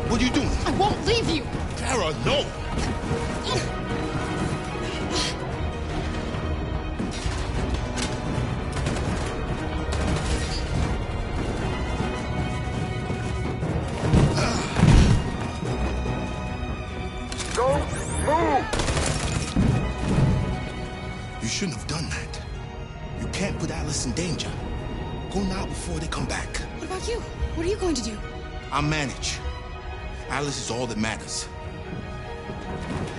What are you doing? I won't leave you. Kara, no! Go! Move! You shouldn't have done that. You can't put Alice in danger. Go now before they come back. What about you? What are you going to do? I'll manage. Alice is all that matters.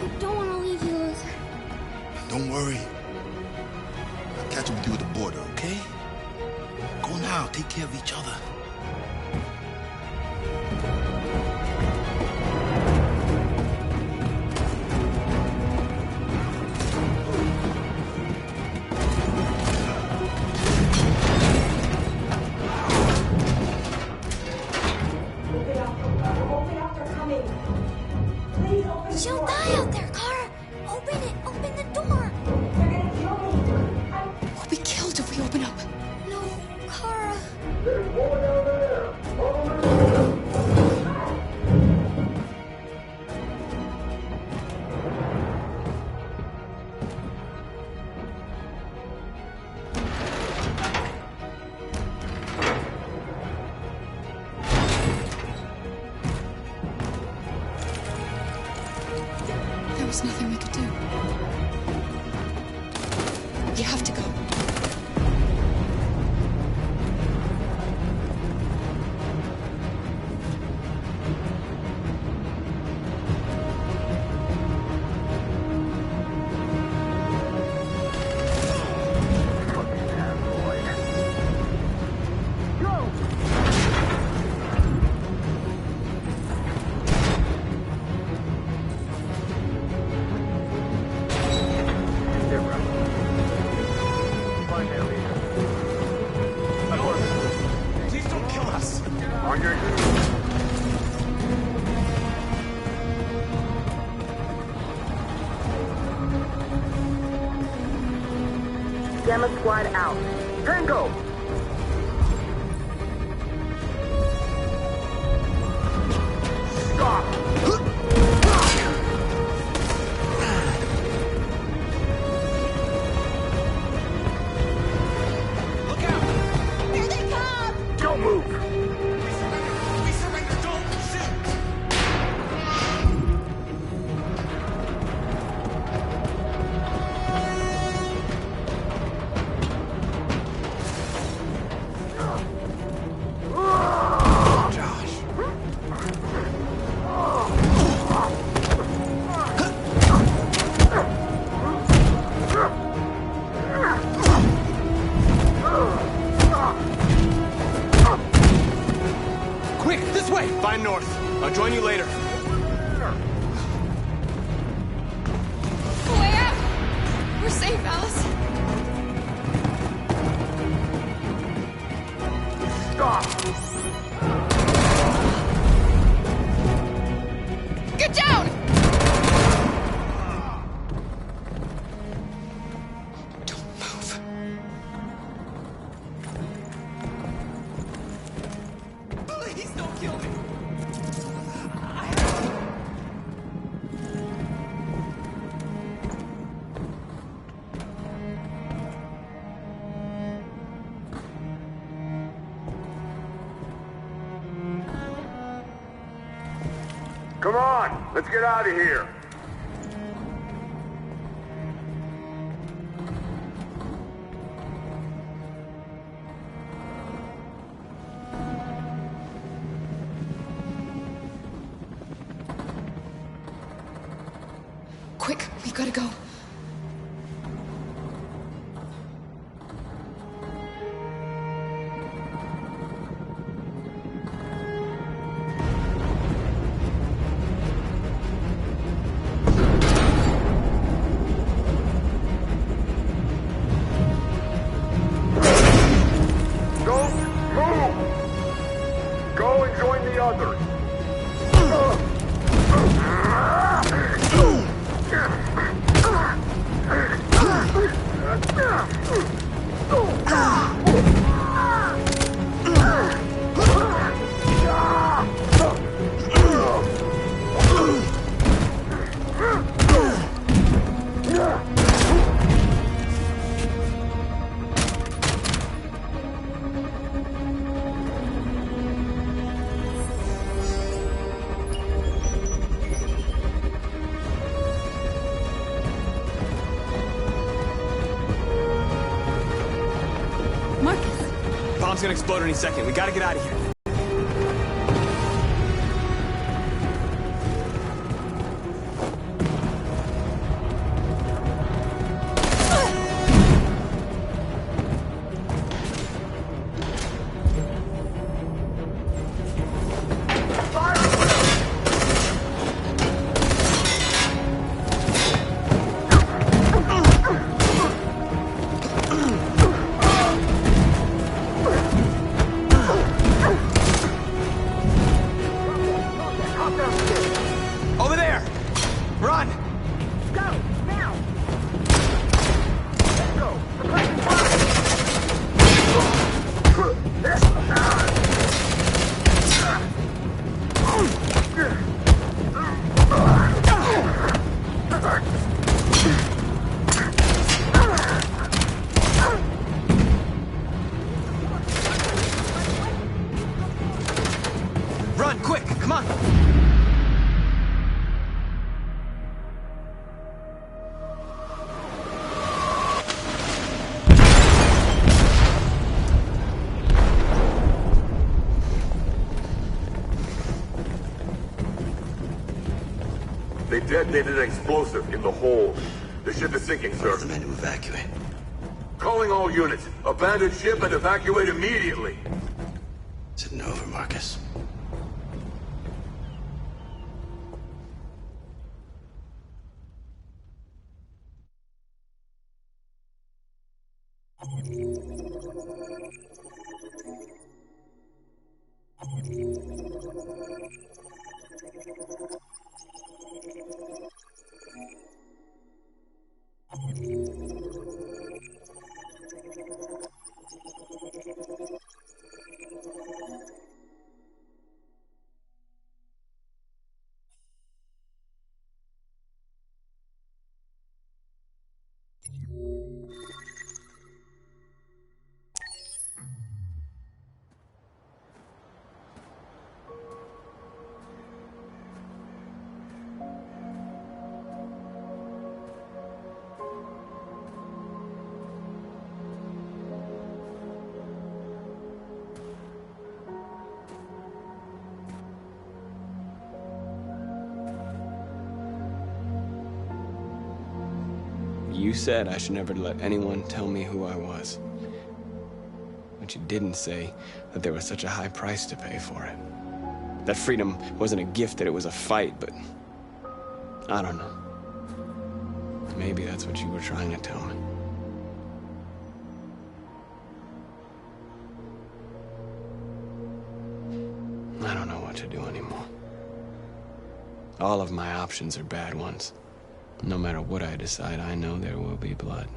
I don't want to leave you, Luther. Don't worry. I'll catch up with you at the border, okay? Go now. Take care of each other. She'll die out there, Kara. Open it. Open the door. We'll be killed if we open up. No, Kara. There was nothing we could do. We have to go. Please don't kill us. On your knees. Gamma squad out. Tango! Stop! Here they come! Don't move! We surrender. Don't shoot! Quick, this way! Find north. I'll join you later. Way out! We're safe, Alice. Stop! Get down! Don't move. Please don't kill me! Come on! Let's get out of here! Quick, we gotta go. Bomb's gonna explode any second. We gotta get out of here. Run, quick, come on! They detonated an explosive in the hold. The ship is sinking, sir. The men to evacuate. Calling all units. Abandon ship and evacuate immediately. Is it over, Marcus? You said I should never let anyone tell me who I was. But you didn't say that there was such a high price to pay for it. That freedom wasn't a gift, that it was a fight, but I don't know. Maybe that's what you were trying to tell me. I don't know what to do anymore. All of my options are bad ones. No matter what I decide, I know there will be blood.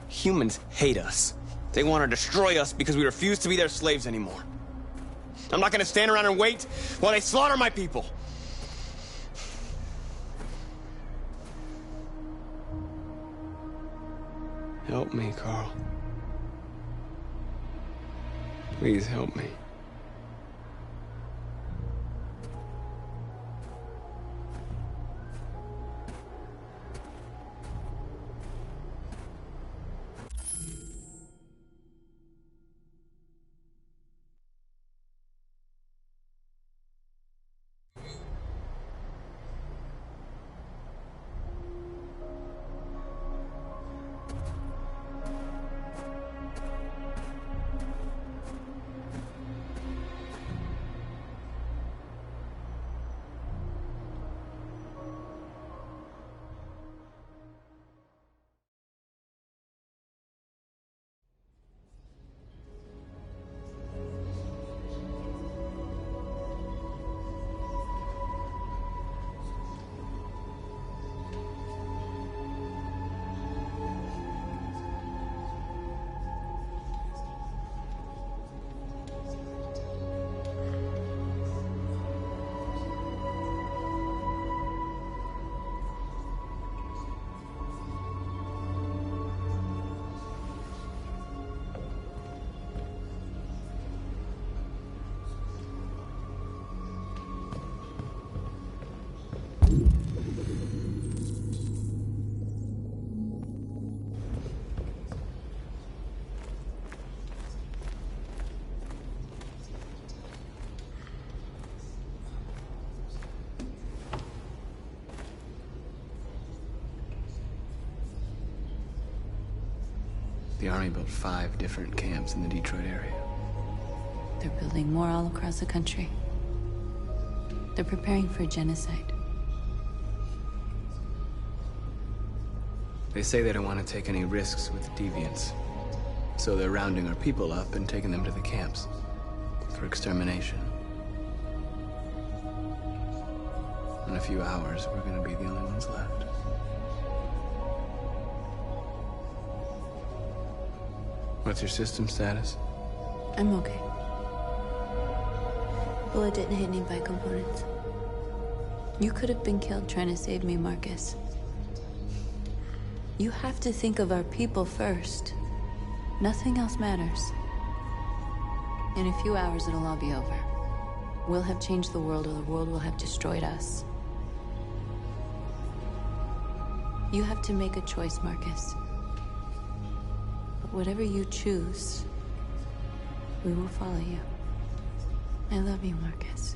Humans hate us. They want to destroy us because we refuse to be their slaves anymore. I'm not going to stand around and wait while they slaughter my people. Help me, Carl. Please help me. The Army built 5 different camps in the Detroit area. They're building more all across the country. They're preparing for genocide. They say they don't want to take any risks with the deviants. So they're rounding our people up and taking them to the camps for extermination. In a few hours, we're gonna be the only ones left. What's your system status? I'm okay. Bullet didn't hit any bike components. You could have been killed trying to save me, Marcus. You have to think of our people first. Nothing else matters. In a few hours, it'll all be over. We'll have changed the world, or the world will have destroyed us. You have to make a choice, Marcus. But whatever you choose, we will follow you. I love you, Marcus.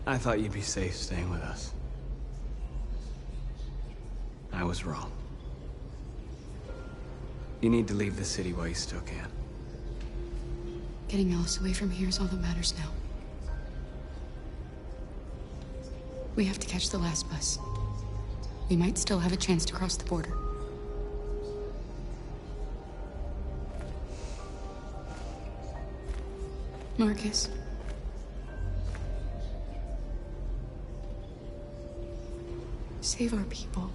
I thought you'd be safe staying with us. I was wrong. You need to leave the city while you still can. Getting Alice away from here is all that matters now. We have to catch the last bus. We might still have a chance to cross the border. Marcus. Save our people.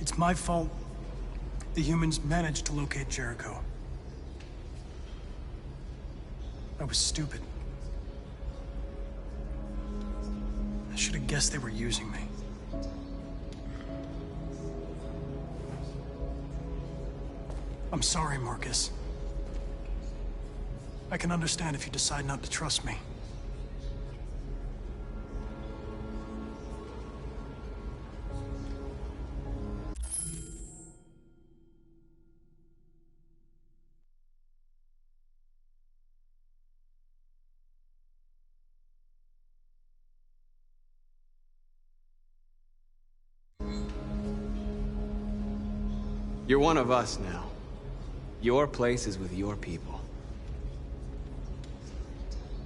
It's my fault the humans managed to locate Jericho. I was stupid. I should have guessed they were using me. I'm sorry, Marcus. I can understand if you decide not to trust me. You're one of us now. Your place is with your people.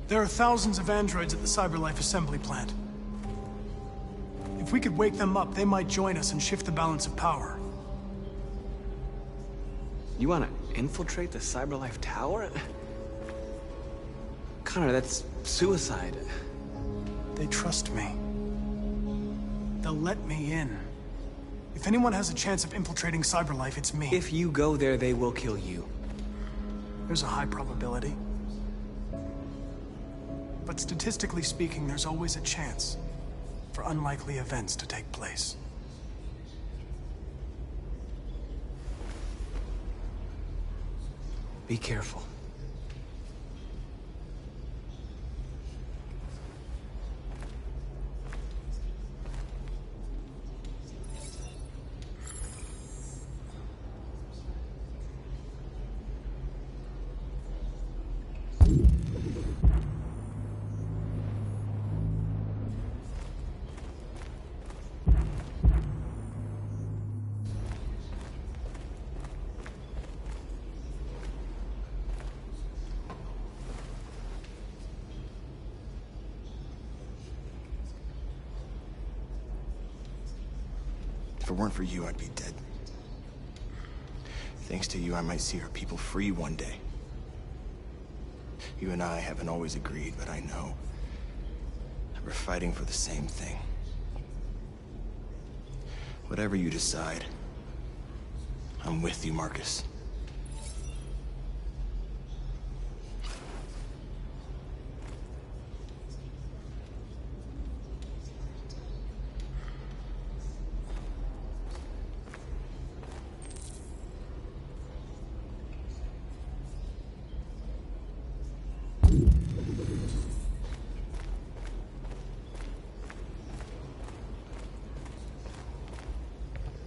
There are thousands of androids at the CyberLife assembly plant. If we could wake them up, they might join us and shift the balance of power. You want to infiltrate the CyberLife tower? Connor, that's suicide. They trust me. They'll let me in. If anyone has a chance of infiltrating CyberLife, it's me. If you go there, they will kill you. There's a high probability. But statistically speaking, there's always a chance for unlikely events to take place. Be careful. If it weren't for you, I'd be dead. Thanks to you, I might see our people free one day. You and I haven't always agreed, but I know that we're fighting for the same thing. Whatever you decide, I'm with you, Marcus.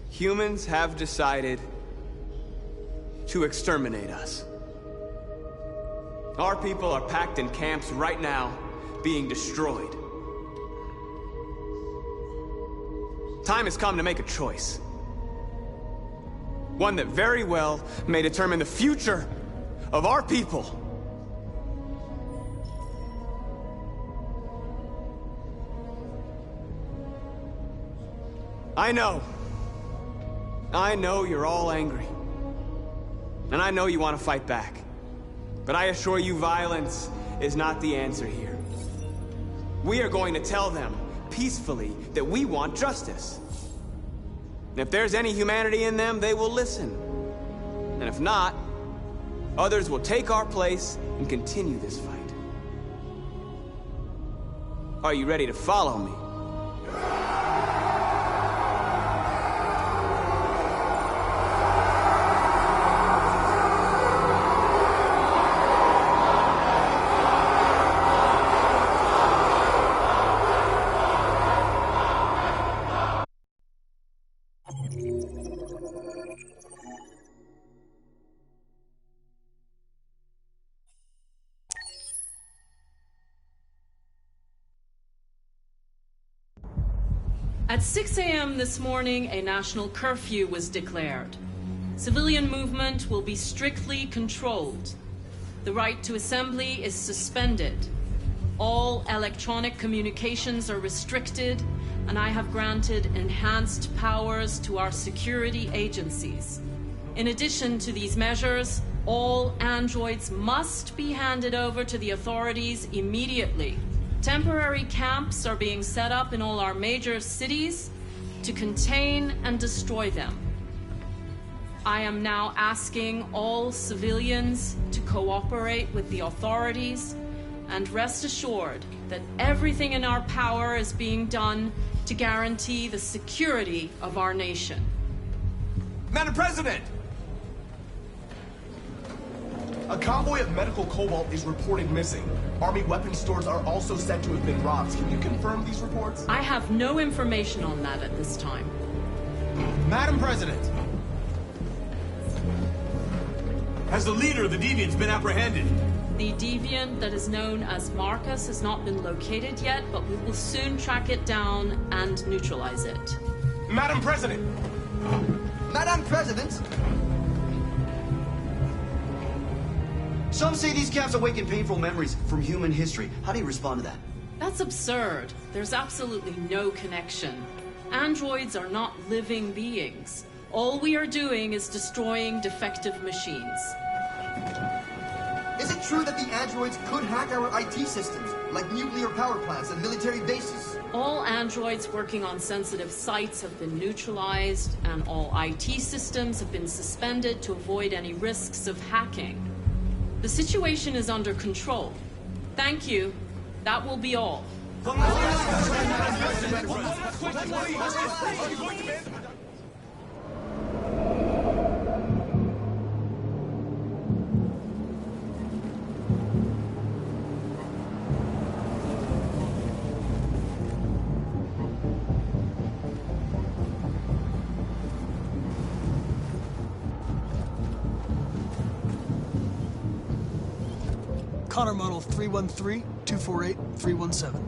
Humans have decided to exterminate us. Our people are packed in camps right now, being destroyed. Time has come to make a choice. One that very well may determine the future of our people. I know you're all angry. And I know you want to fight back. But I assure you, violence is not the answer here. We are going to tell them, peacefully, that we want justice. And if there's any humanity in them, they will listen. And if not, others will take our place and continue this fight. Are you ready to follow me? At 6 a.m. this morning, a national curfew was declared. Civilian movement will be strictly controlled. The right to assembly is suspended. All electronic communications are restricted, and I have granted enhanced powers to our security agencies. In addition to these measures, all androids must be handed over to the authorities immediately. Temporary camps are being set up in all our major cities to contain and destroy them. I am now asking all civilians to cooperate with the authorities and rest assured that everything in our power is being done to guarantee the security of our nation. Madam President! A convoy of medical cobalt is reported missing. Army weapons stores are also said to have been robbed. Can you confirm these reports? I have no information on that at this time. Madam President! Has the leader of the Deviants been apprehended? The deviant that is known as Marcus has not been located yet, but we will soon track it down and neutralize it. Madam President! Madam President! Some say these camps awaken painful memories from human history. How do you respond to that? That's absurd. There's absolutely no connection. Androids are not living beings. All we are doing is destroying defective machines. Is it true that the androids could hack our IT systems, like nuclear power plants and military bases? All androids working on sensitive sites have been neutralized, and all IT systems have been suspended to avoid any risks of hacking. The situation is under control. Thank you. That will be all. Connor model 313-248-317.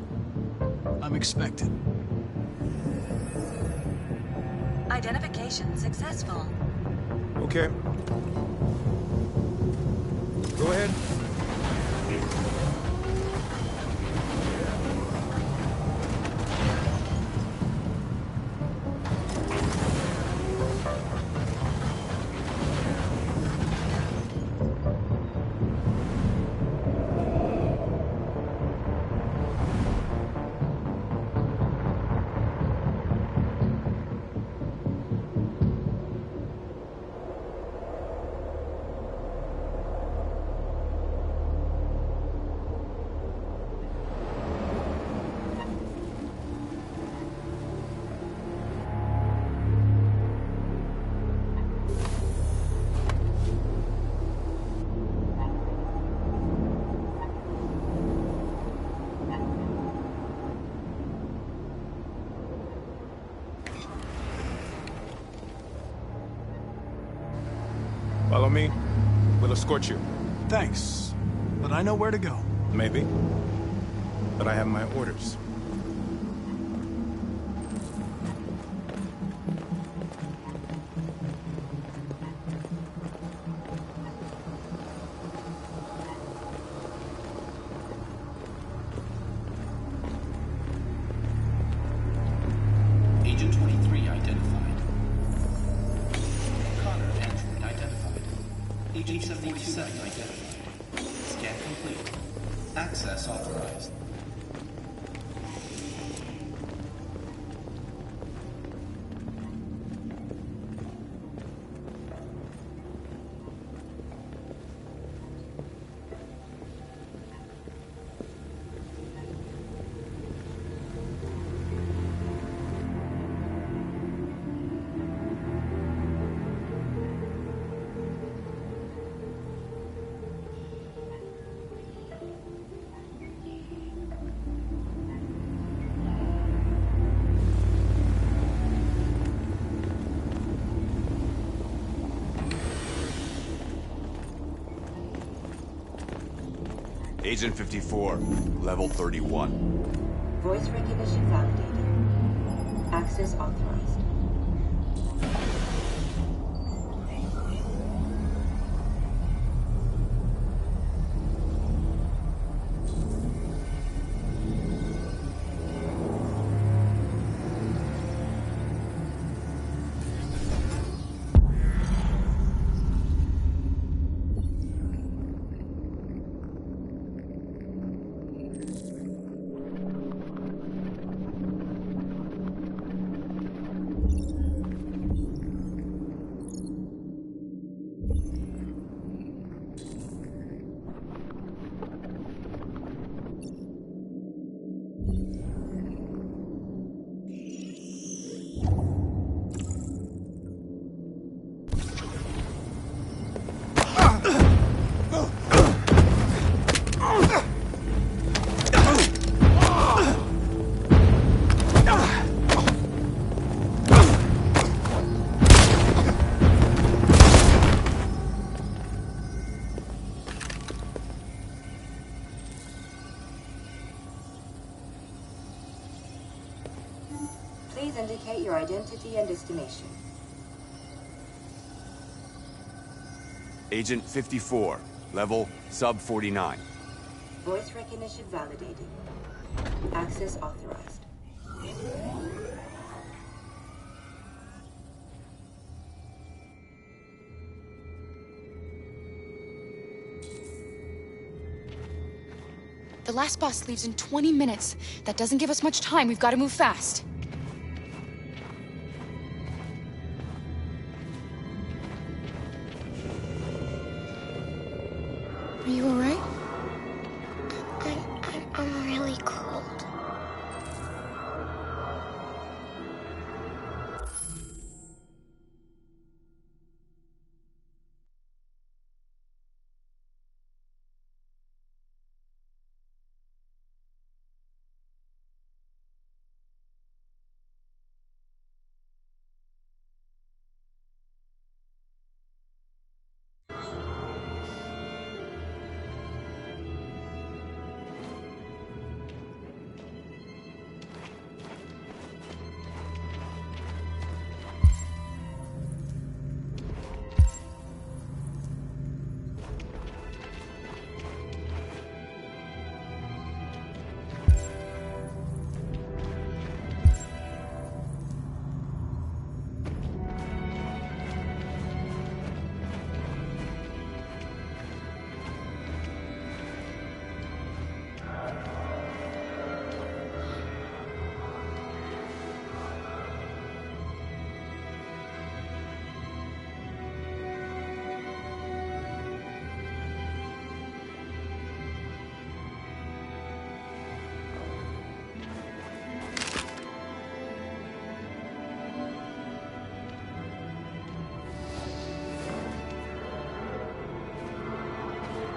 I'm expected. Identification successful. Okay. Go ahead. Follow me. We'll escort you. Thanks, but I know where to go. Maybe. But I have my orders. Agent 23 identified. Connor android identified. Agent 47 identified. Scan complete. Access authorized. Agent 54, level 31. Voice recognition validated. Access authorized. Please indicate your identity and destination. Agent 54, level sub 49. Voice recognition validated. Access authorized. The last bus leaves in 20 minutes. That doesn't give us much time. We've got to move fast. Are you all right? I'm really cold.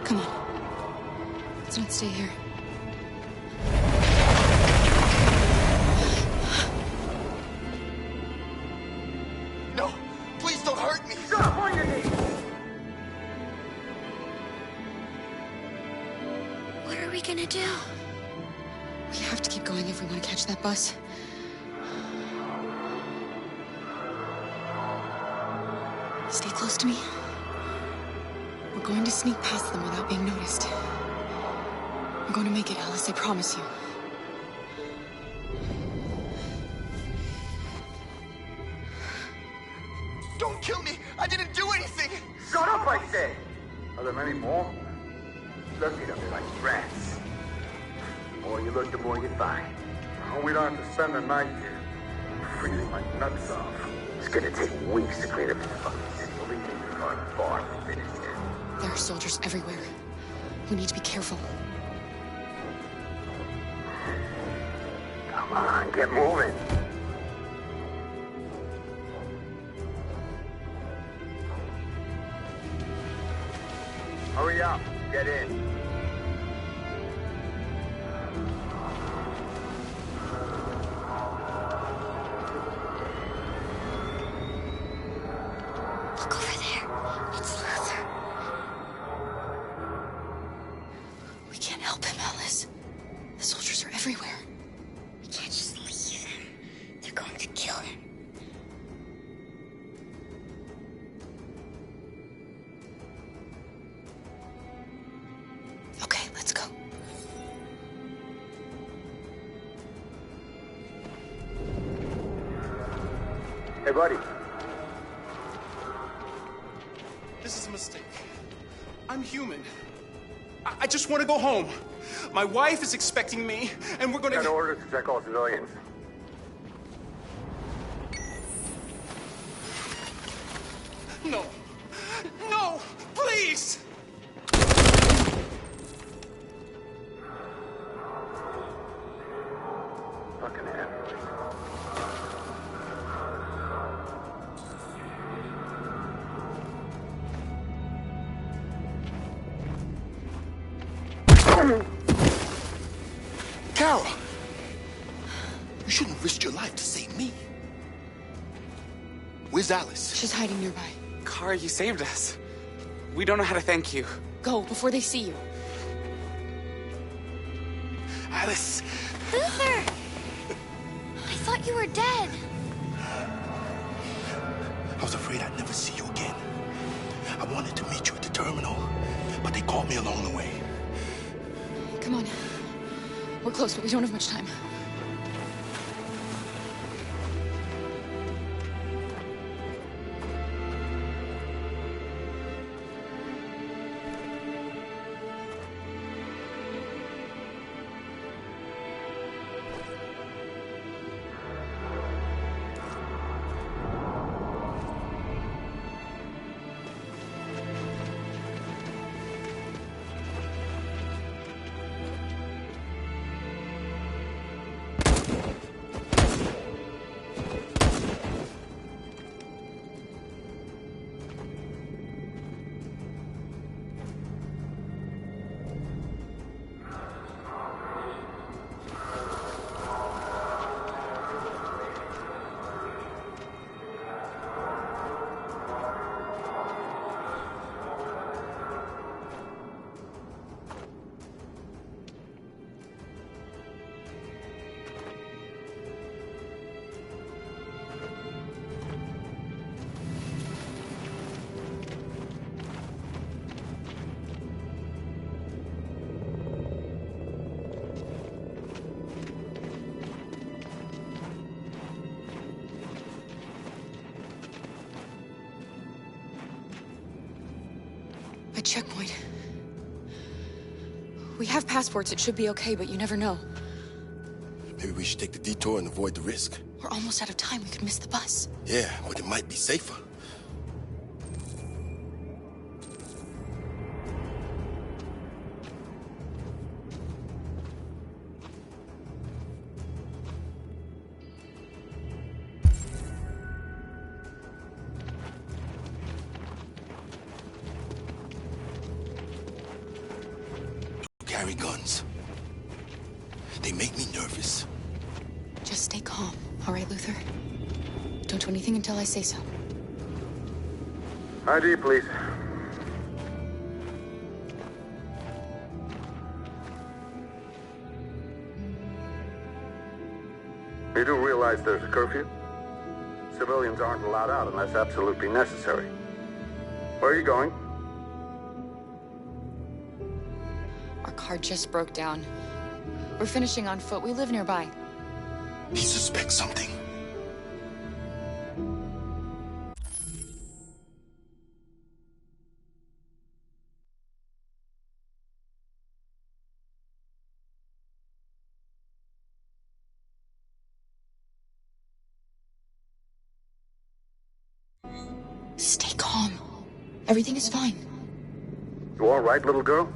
Come on. Let's not stay here. No, please don't hurt me. Stop on your knees. gonna do? We have to keep going if we want to catch that bus. Stay close to me. We're going to sneak past them without being noticed. We're going to make it, Alice, I promise you. Don't kill me! I didn't do anything! Shut up, I said! Are there many more? Looking at me like rats. The more you look, the more you find. Oh, we don't have to spend the night here. Freezing my nuts off. It's gonna take weeks to clean up this fucking city. Believe me, we're not far from finished yet. There are soldiers everywhere. We need to be careful. Come on, get moving. Hurry up, get in. Look over there. It's Luther. We can't help him, Alice. The soldiers are everywhere. We can't just leave him. They're going to kill him. Okay, let's go. Hey, buddy. This is a mistake. I'm human. I just want to go home. My wife is expecting me, and we're gonna... Got orders to check all civilians. No. No! Please! Fucking android. Carol! You shouldn't have risked your life to save me. Where's Alice? She's hiding nearby. Kara, you saved us. We don't know how to thank you. Go, before they see you. Alice! Luther! I thought you were dead. I was afraid I'd never see you again. I wanted to meet you at the terminal, but they caught me along the way. Come on. We're close, but we don't have much time. A checkpoint. We have passports, it should be okay, but you never know. Maybe we should take the detour and avoid the risk. We're almost out of time, we could miss the bus. Yeah, but it might be safer. Carry guns. They make me nervous. Just stay calm, all right, Luther? Don't do anything until I say so. ID, please. You do realize there's a curfew? Civilians aren't allowed out unless absolutely necessary. Where are you going? Our car just broke down. We're finishing on foot. We live nearby. He suspects something. Stay calm. Everything is fine. You all right, little girl?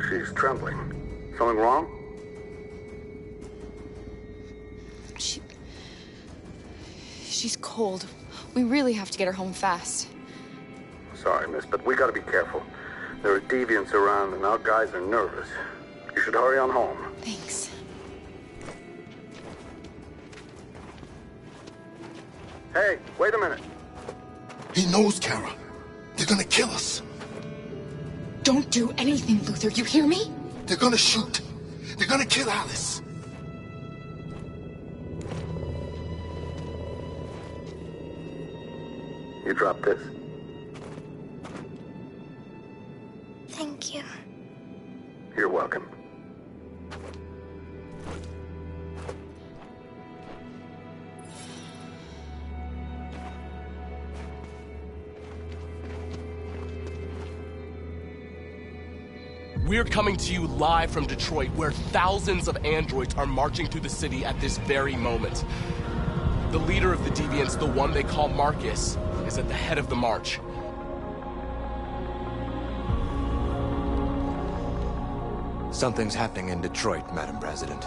She's trembling. Something wrong? She's cold. We really have to get her home fast. Sorry, miss, but we gotta be careful. There are deviants around and our guys are nervous. You should hurry on home. Thanks. Hey, wait a minute. He knows, Kara. They're gonna kill us. Don't do anything, Luther. You hear me? They're gonna shoot. They're gonna kill Alice. You drop this. Thank you. You're welcome. We're coming to you live from Detroit, where thousands of androids are marching through the city at this very moment. The leader of the deviants, the one they call Marcus, is at the head of the march. Something's happening in Detroit, Madam President.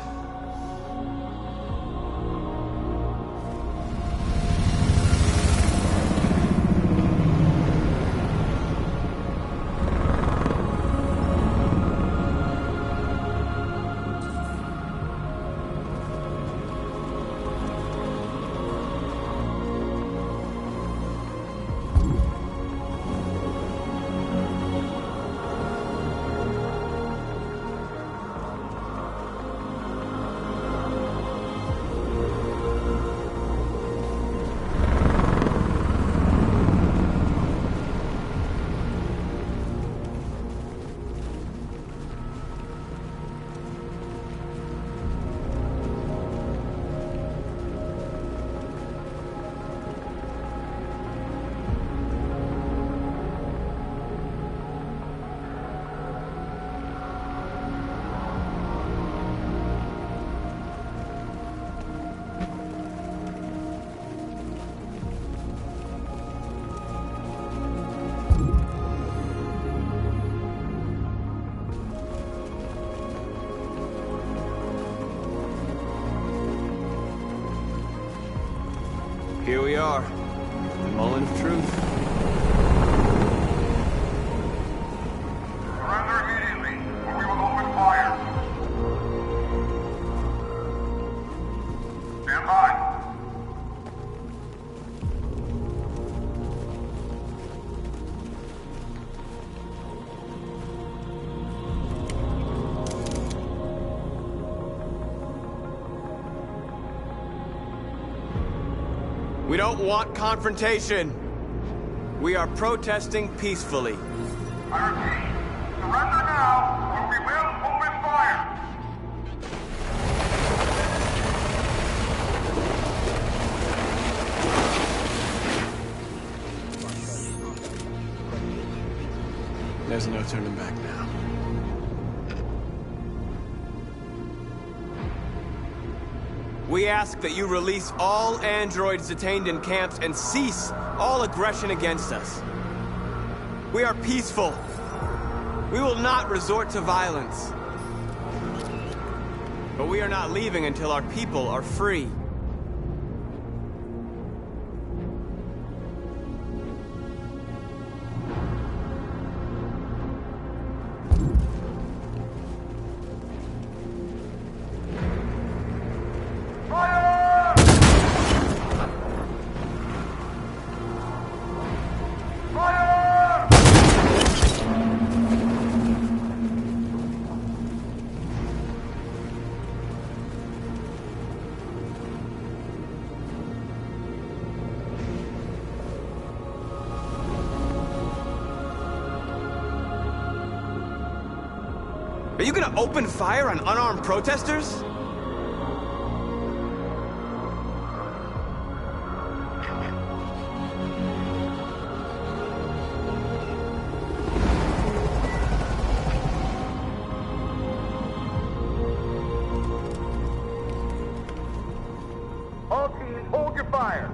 Here we are, the moment of truth. Surrender immediately, or we will open fire. Stand by. We don't want confrontation. We are protesting peacefully. I repeat, surrender now, or we will open fire. There's no turning back now. We ask that you release all androids detained in camps and cease all aggression against us. We are peaceful. We will not resort to violence. But we are not leaving until our people are free. you gonna open fire on unarmed protesters? All teams, hold your fire.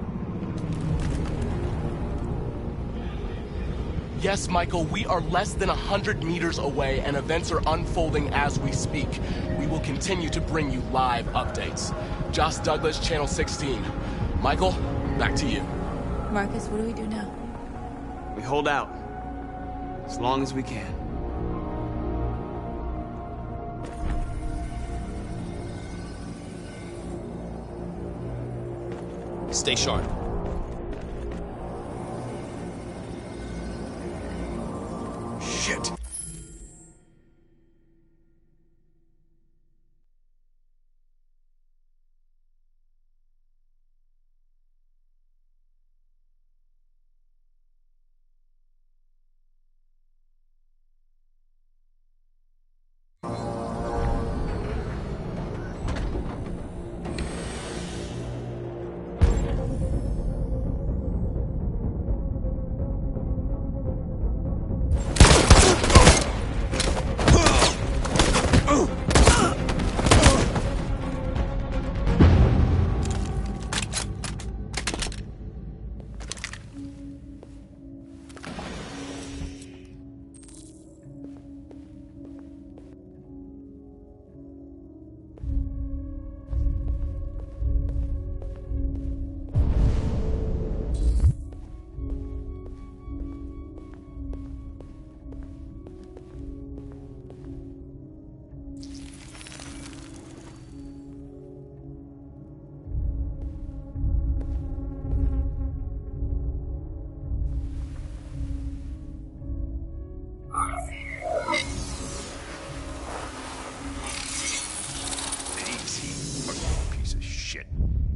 Yes, Michael, we are less than 100 meters away and events are unfolding as we speak. We will continue to bring you live updates. Josh Douglas, Channel 16. Michael, back to you. Marcus, what do we do now? We hold out. As long as we can. Stay sharp. Shit.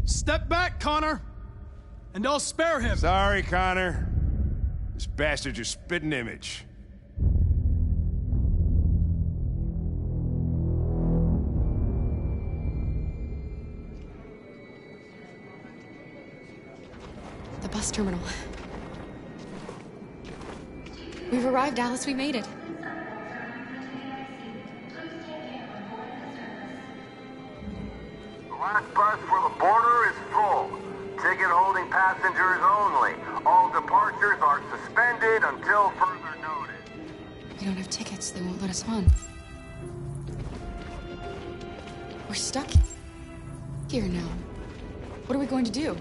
Step back, Connor! And I'll spare him! Sorry, Connor. This bastard's your spitting image. The bus terminal. We've arrived, Alice. We made it. The last bus for the border is full. Ticket-holding passengers only. All departures are suspended until further notice. We don't have tickets. They won't let us on. We're stuck here now. What are we going to do?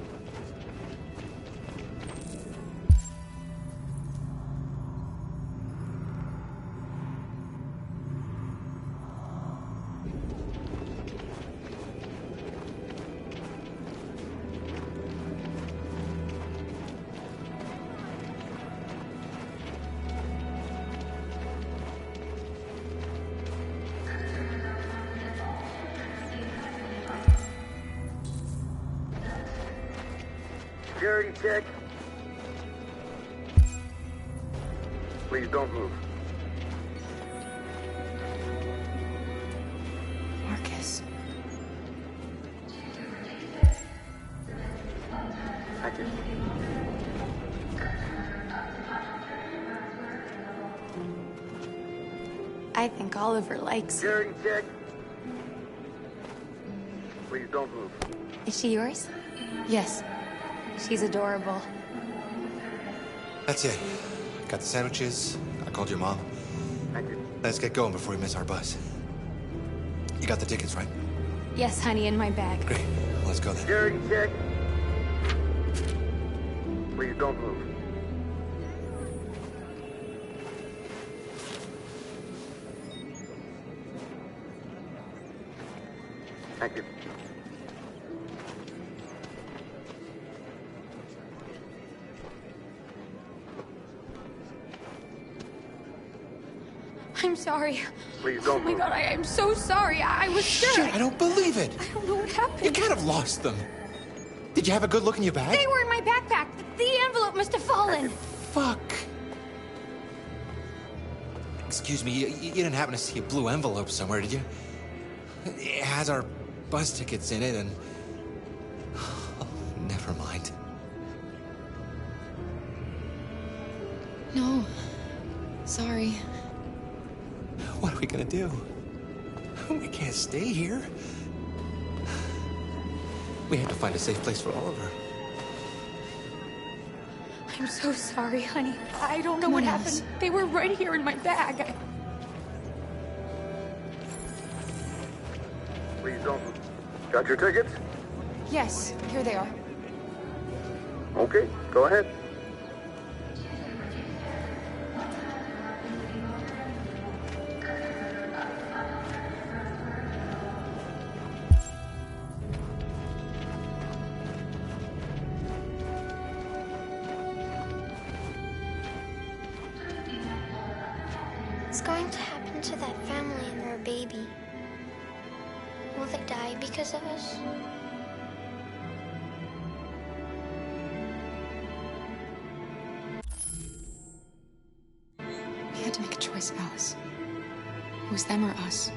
Security check. Please don't move. Marcus. Thank you. I think Oliver likes her. Security check. Please don't move. Is she yours? Yes. She's adorable. That's it. Got the sandwiches. I called your mom. Thank you. Let's get going before we miss our bus. You got the tickets, right? Yes, honey, in my bag. Great. Let's go then. Security check. Please don't move. Thank you. I'm sorry. Please don't Oh my move. god, I'm so sorry. I was sure. Shit, I don't believe it. I don't know what happened. You can't have lost them. Did you have a good look in your bag? They were in my backpack. The envelope must have fallen. Fuck. Excuse me, you didn't happen to see a blue envelope somewhere, did you? It has our bus tickets in it, and... Oh, never mind. No. Sorry. What are we gonna do? We can't stay here. We have to find a safe place for Oliver. I'm so sorry, honey. I don't know Come what on, happened. Alice. They were right here in my bag. Please don't. Got your tickets? Yes, here they are. Okay, go ahead. What's going to happen to that family and their baby? Will they die because of us? We had to make a choice, Alice. It was them or us.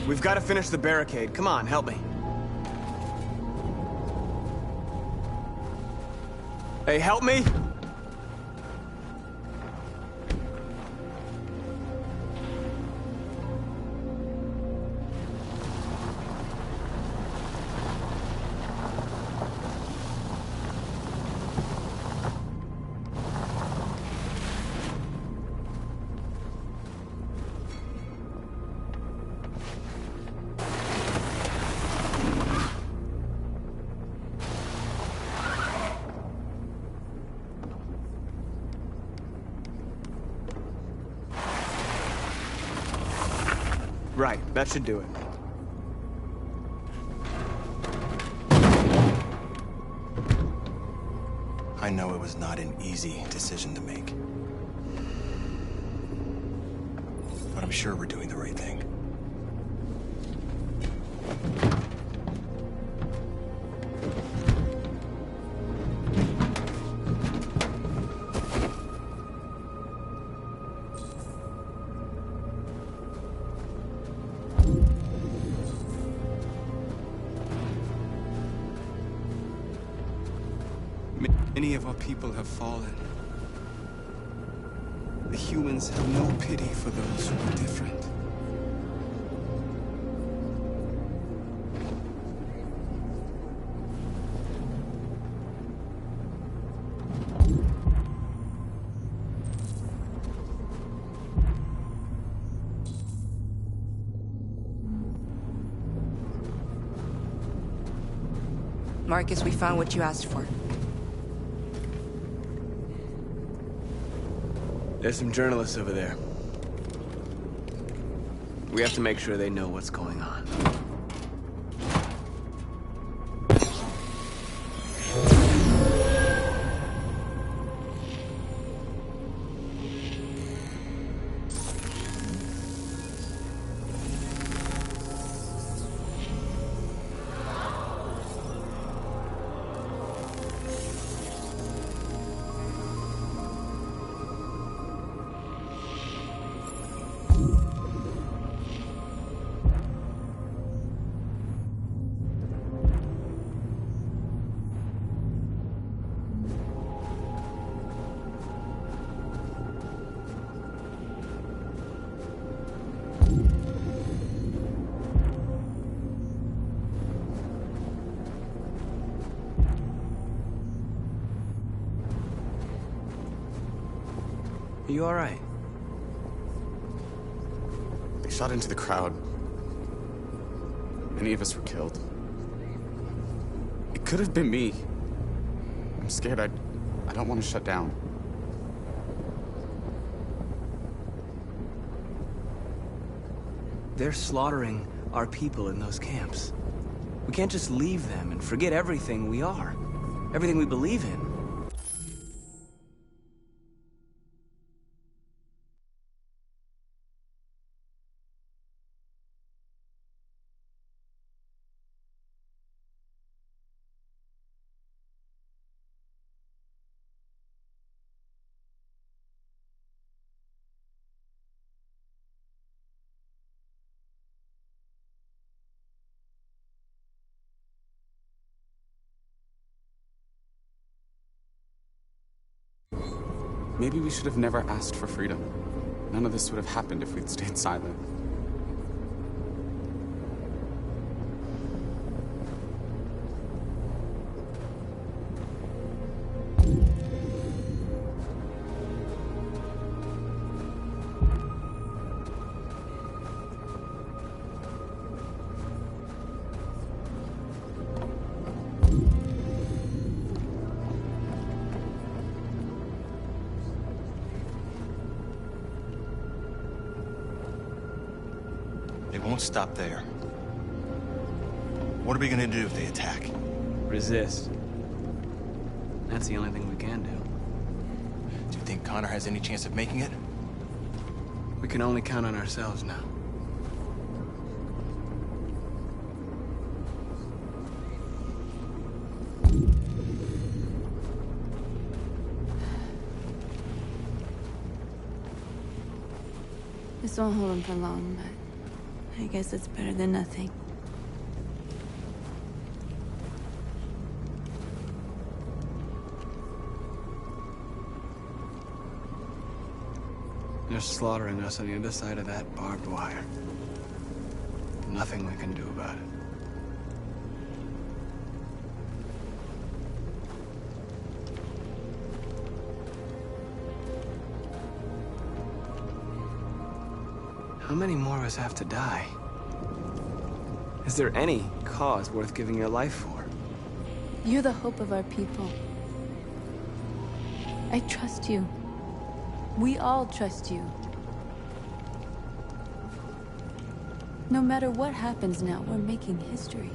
We've got to finish the barricade. Come on, help me. Hey, help me! Right, that should do it. I know it was not an easy decision to make. But I'm sure we're doing the right thing. Many of our people have fallen. The humans have no pity for those who are different. Marcus, we found what you asked for. There's some journalists over there. We have to make sure they know what's going on. Are you alright? They shot into the crowd. Many of us were killed. It could have been me. I'm scared. I don't want to shut down. They're slaughtering our people in those camps. We can't just leave them and forget everything we are. Everything we believe in. Maybe we should have never asked for freedom. None of this would have happened if we'd stayed silent. They won't stop there. What are we gonna do if they attack? Resist. That's the only thing we can do. Do you think Connor has any chance of making it? We can only count on ourselves now. This won't hold him for long, but I guess it's better than nothing. They're slaughtering us on the other side of that barbed wire. Nothing we can do about it. How many more of us have to die? Is there any cause worth giving your life for? You're the hope of our people. I trust you. We all trust you. No matter what happens now, we're making history.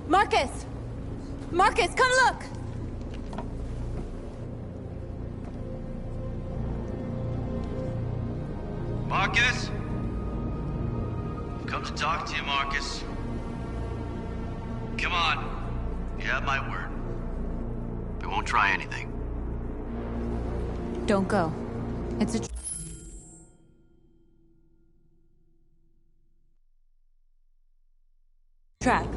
Marcus! Marcus, come look! Marcus? I've come to talk to you, Marcus. Come on. You have my word. We won't try anything. Don't go. It's a trap.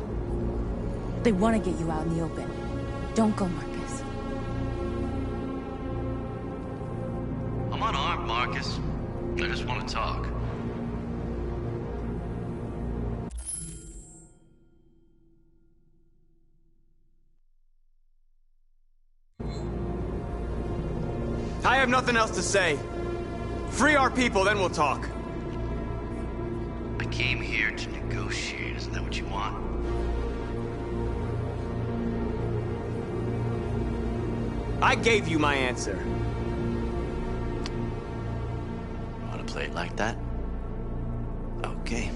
They want to get you out in the open. Don't go, Marcus. I'm unarmed, Marcus. I just want to talk. I have nothing else to say. Free our people, then we'll talk. I came here to negotiate. Isn't that what you want? I gave you my answer. Want to play it like that? Okay.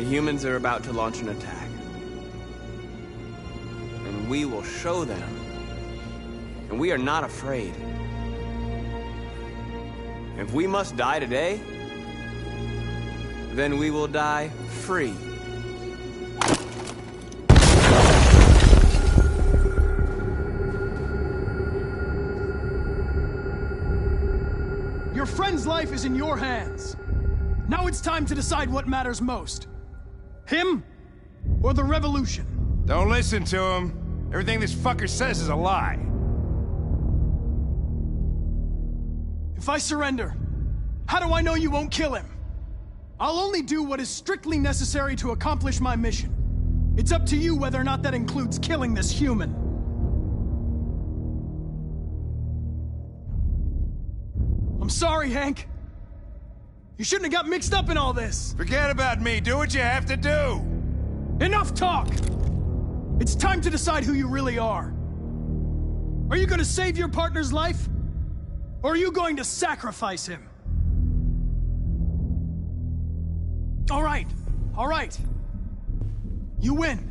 humans are about to launch an attack. And we will show them. And we are not afraid. If we must die today, then we will die free. Your friend's life is in your hands. Now it's time to decide what matters most. Him or the revolution? Don't listen to him. Everything this fucker says is a lie. If I surrender, how do I know you won't kill him? I'll only do what is strictly necessary to accomplish my mission. It's up to you whether or not that includes killing this human. I'm sorry, Hank. You shouldn't have got mixed up in all this. Forget about me. Do what you have to do. Enough talk! It's time to decide who you really are. Are you going to save your partner's life? Or are you going to sacrifice him? All right. You win.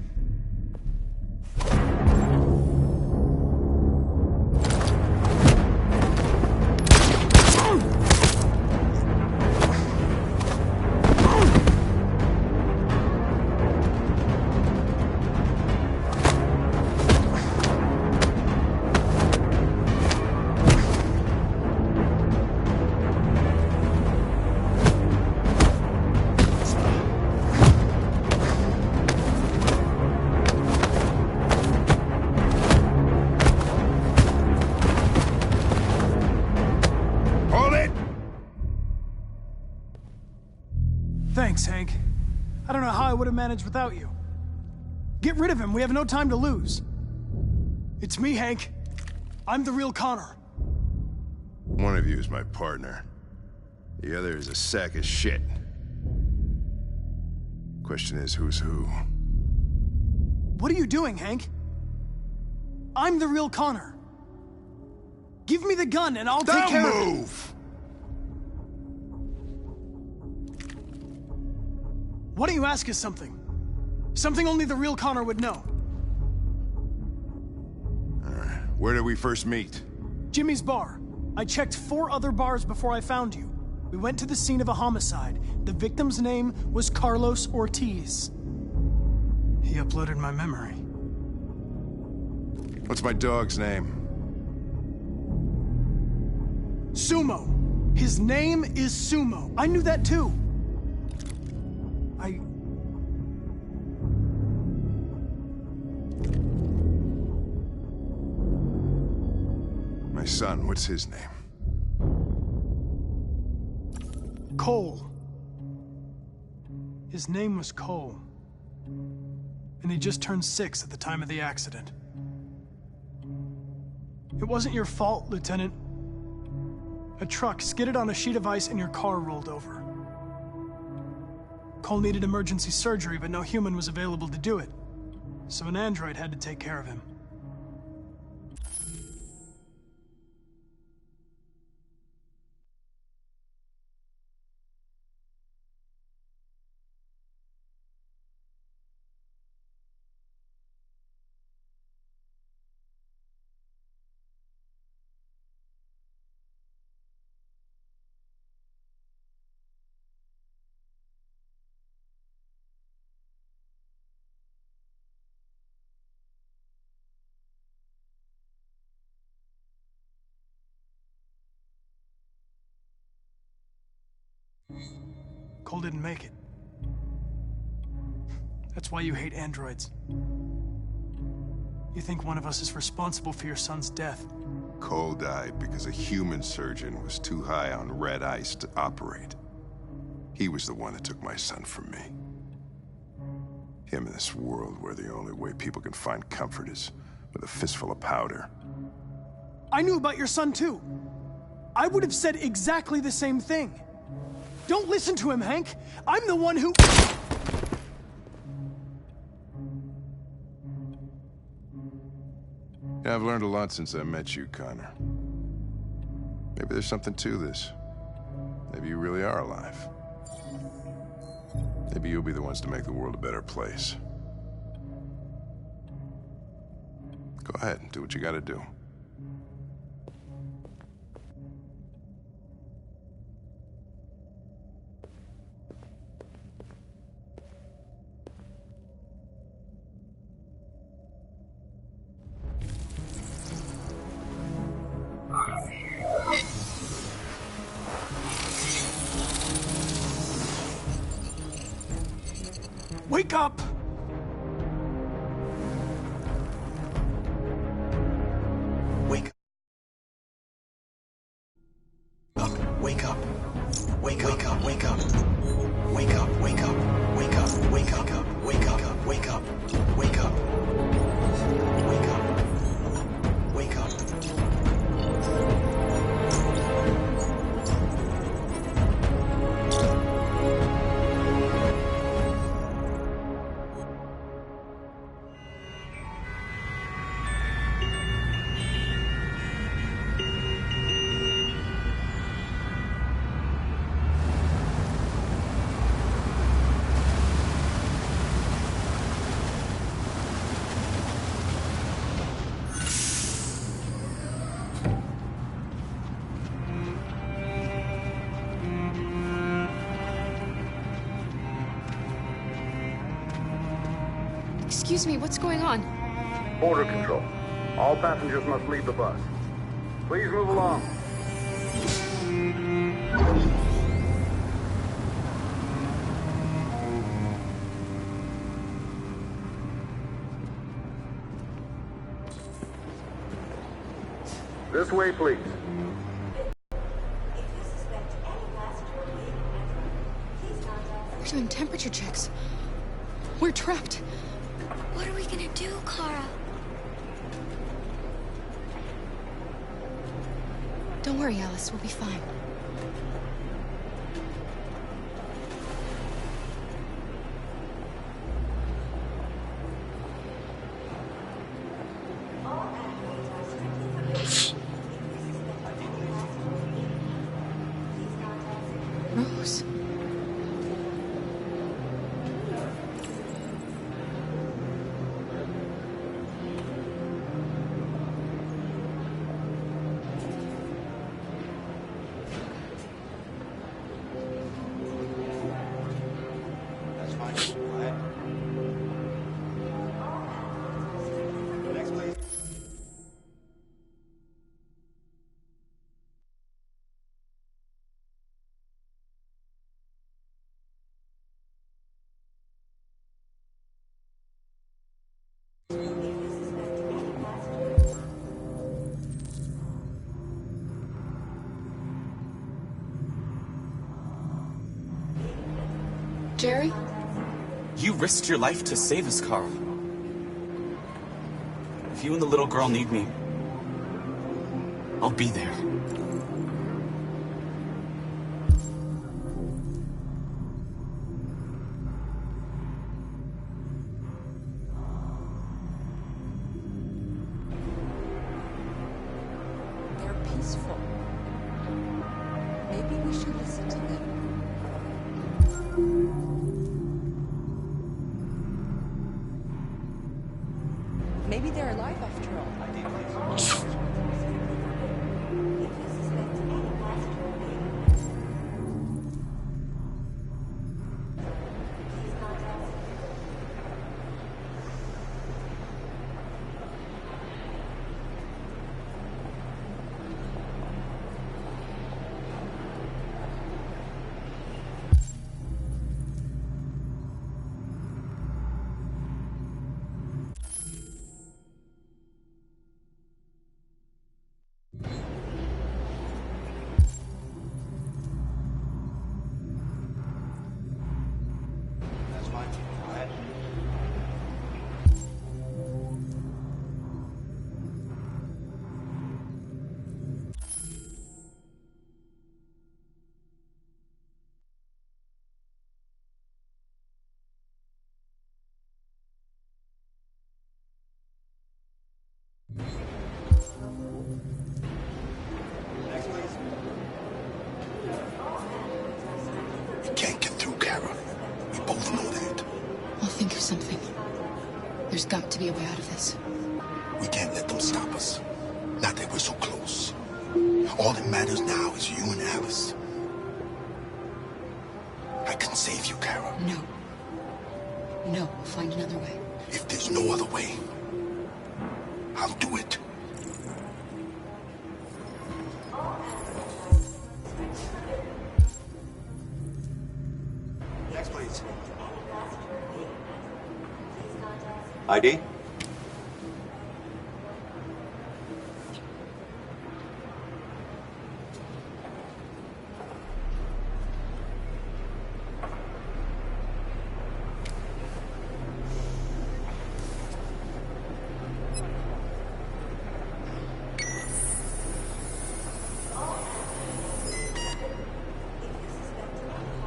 Thanks, Hank. I don't know how I would have managed without you. Get rid of him. We have no time to lose. It's me, Hank. I'm the real Connor. One of you is my partner. The other is a sack of shit. Question is, who's who? What are you doing, Hank? I'm the real Connor. Give me the gun and I'll take care of it. Don't move! Why don't you ask us something? Something only the real Connor would know. Where did we first meet? Jimmy's bar. I checked 4 other bars before I found you. We went to the scene of a homicide. The victim's name was Carlos Ortiz. He uploaded my memory. What's my dog's name? Sumo. His name is Sumo. I knew that too. My son, what's his name? Cole. His name was Cole. And he just turned 6 at the time of the accident. It wasn't your fault, Lieutenant. A truck skidded on a sheet of ice and your car rolled over. Cole needed emergency surgery, but no human was available to do it. So an android had to take care of him. Cole didn't make it. That's why you hate androids. You think one of us is responsible for your son's death. Cole died because a human surgeon was too high on red ice to operate. He was the one that took my son from me. Him in this world where the only way people can find comfort is with a fistful of powder. I knew about your son too. I would have said exactly the same thing. Don't listen to him, Hank. I'm the one who... Yeah, I've learned a lot since I met you, Connor. Maybe there's something to this. Maybe you really are alive. Maybe you'll be the ones to make the world a better place. Go ahead, do what you gotta do. Wake up! Wake up. Wake up. Wake up. Wake up. Wake up. Wake up. Wake up. Wake up. Wake up. Wake up. Wake up. Wake up. Wake up. Wake up. Excuse me, what's going on? Border control. All passengers must leave the bus. Please move along. This way, please. We're doing temperature checks. We're trapped. What are we gonna do, Kara? Don't worry, Alice. We'll be fine. Rose. Jerry? You risked your life to save us, Carl. If you and the little girl need me, I'll be there. They're peaceful. Maybe we should listen to them. Maybe they're alive after all. There's got to be a way out of this. We can't let them stop us. Not that we're so close. All that matters now is you and Alice. I can save you, Kara. No. No, we'll find another way. If there's no other way, I'll do it. Next, please. ID?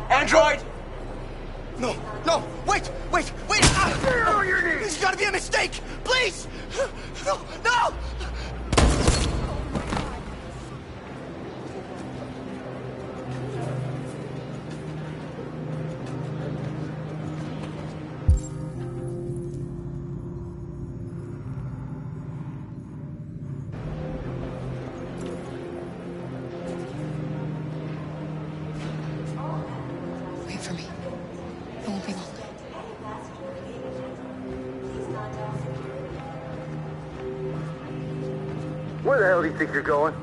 Android! No, no, wait! Ah! There's gotta be a mistake! Please! No, no! Wait for me. It won't be long. Where the hell do you think you're going?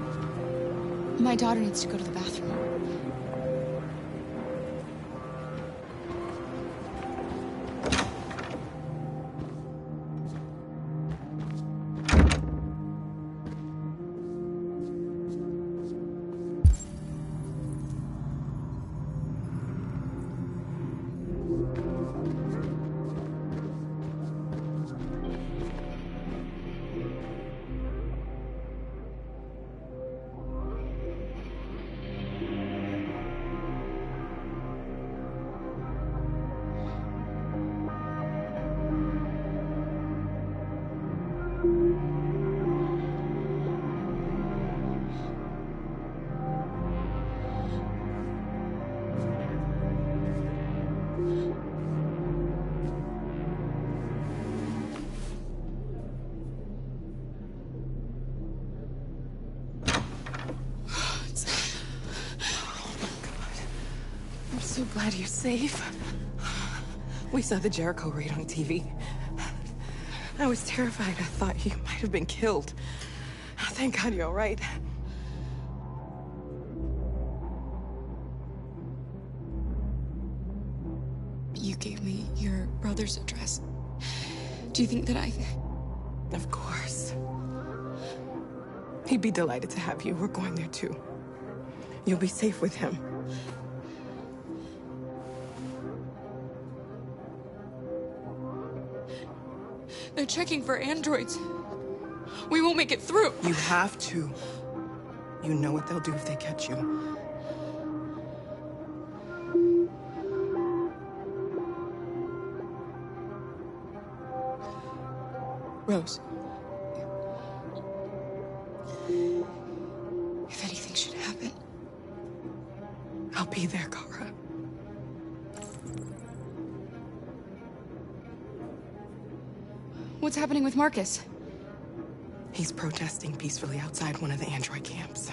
My daughter needs to go to the bathroom. I'm so glad you're safe. We saw the Jericho raid on TV. I was terrified. I thought you might have been killed. Thank God you're all right. You gave me your brother's address. Do you think that I... Of course. He'd be delighted to have you. We're going there too. You'll be safe with him. They're checking for androids. We won't make it through. You have to. You know what they'll do if they catch you. Rose. If anything should happen... I'll be there, Kara. What's happening with Marcus? He's protesting peacefully outside one of the android camps.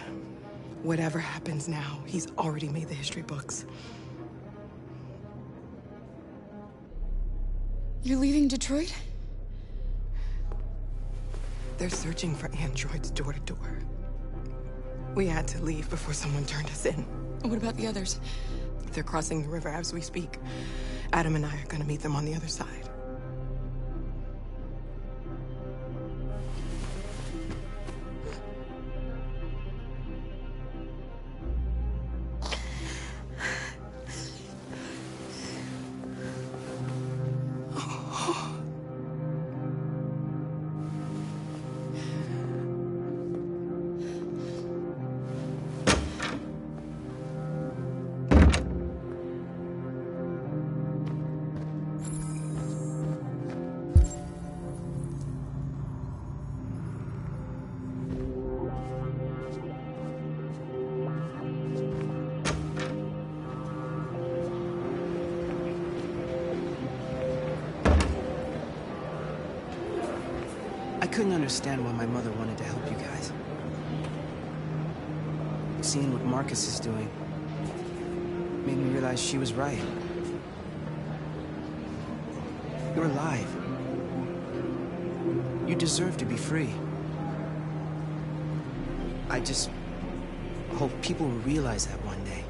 Whatever happens now, he's already made the history books. You're leaving Detroit? They're searching for androids door to door. We had to leave before someone turned us in. What about the others? They're crossing the river as we speak. Adam and I are gonna meet them on the other side. couldn't understand why my mother wanted to help you guys. Seeing what Marcus is doing made me realize she was right. You're alive. You deserve to be free. I just hope people will realize that one day.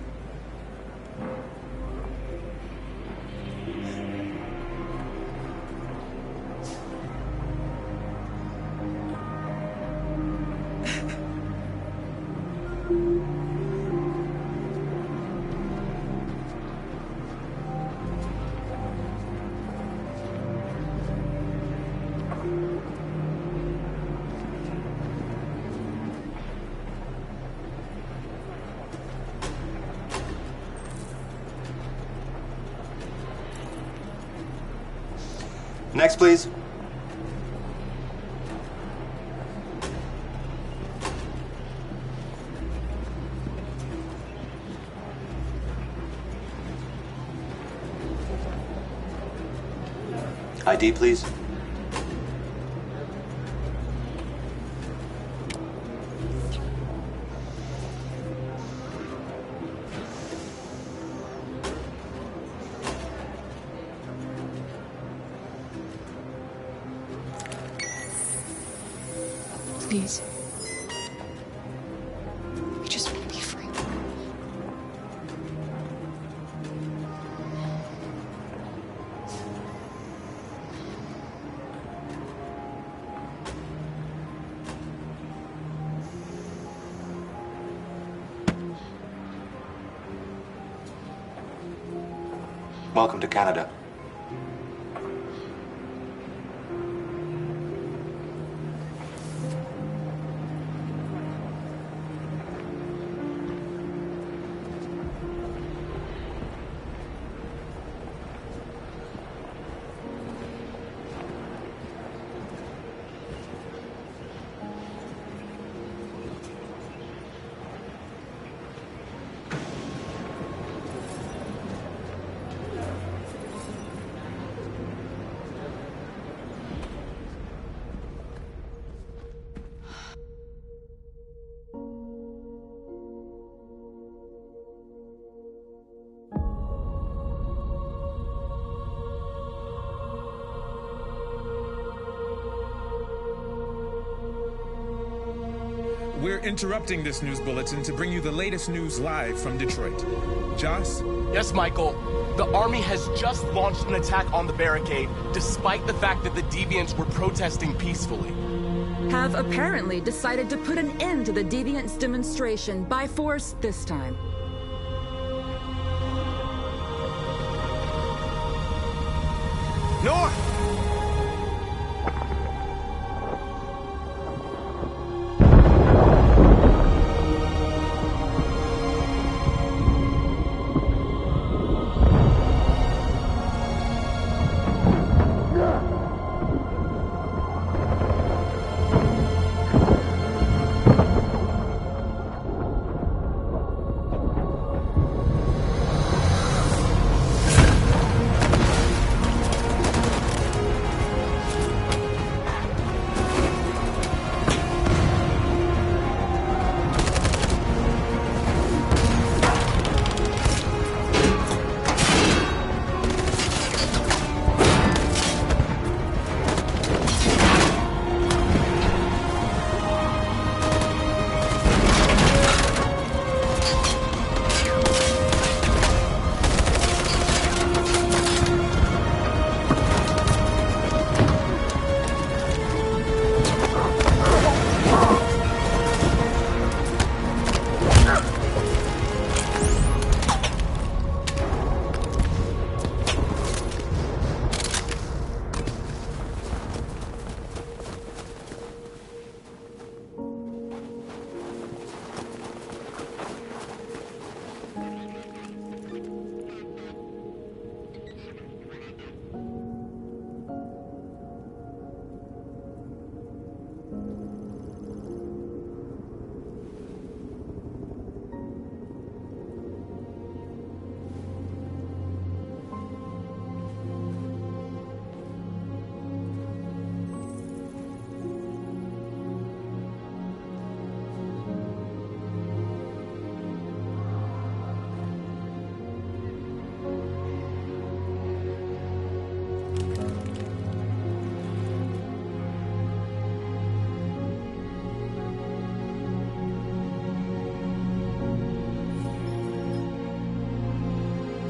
Next, please. ID, please. Please. We just want to be free. Welcome to Canada. We're interrupting this news bulletin to bring you the latest news live from Detroit. Joss? Yes, Michael. The army has just launched an attack on the barricade, despite the fact that the Deviants were protesting peacefully. Have apparently decided to put an end to the Deviants' demonstration by force this time. North!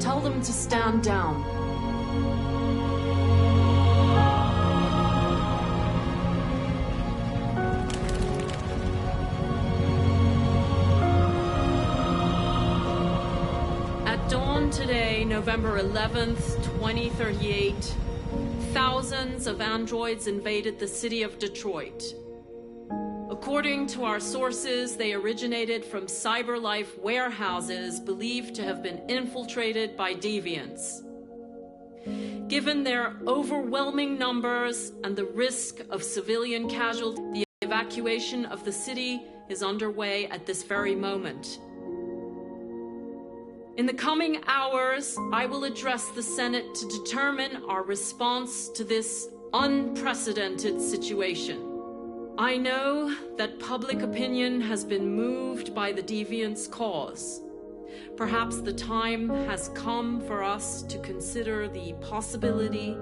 Tell them to stand down. At dawn today, November 11th, 2038, thousands of androids invaded the city of Detroit. According to our sources, they originated from CyberLife warehouses believed to have been infiltrated by deviants. Given their overwhelming numbers and the risk of civilian casualties, the evacuation of the city is underway at this very moment. In the coming hours, I will address the Senate to determine our response to this unprecedented situation. I know that public opinion has been moved by the deviants' cause. Perhaps the time has come for us to consider the possibility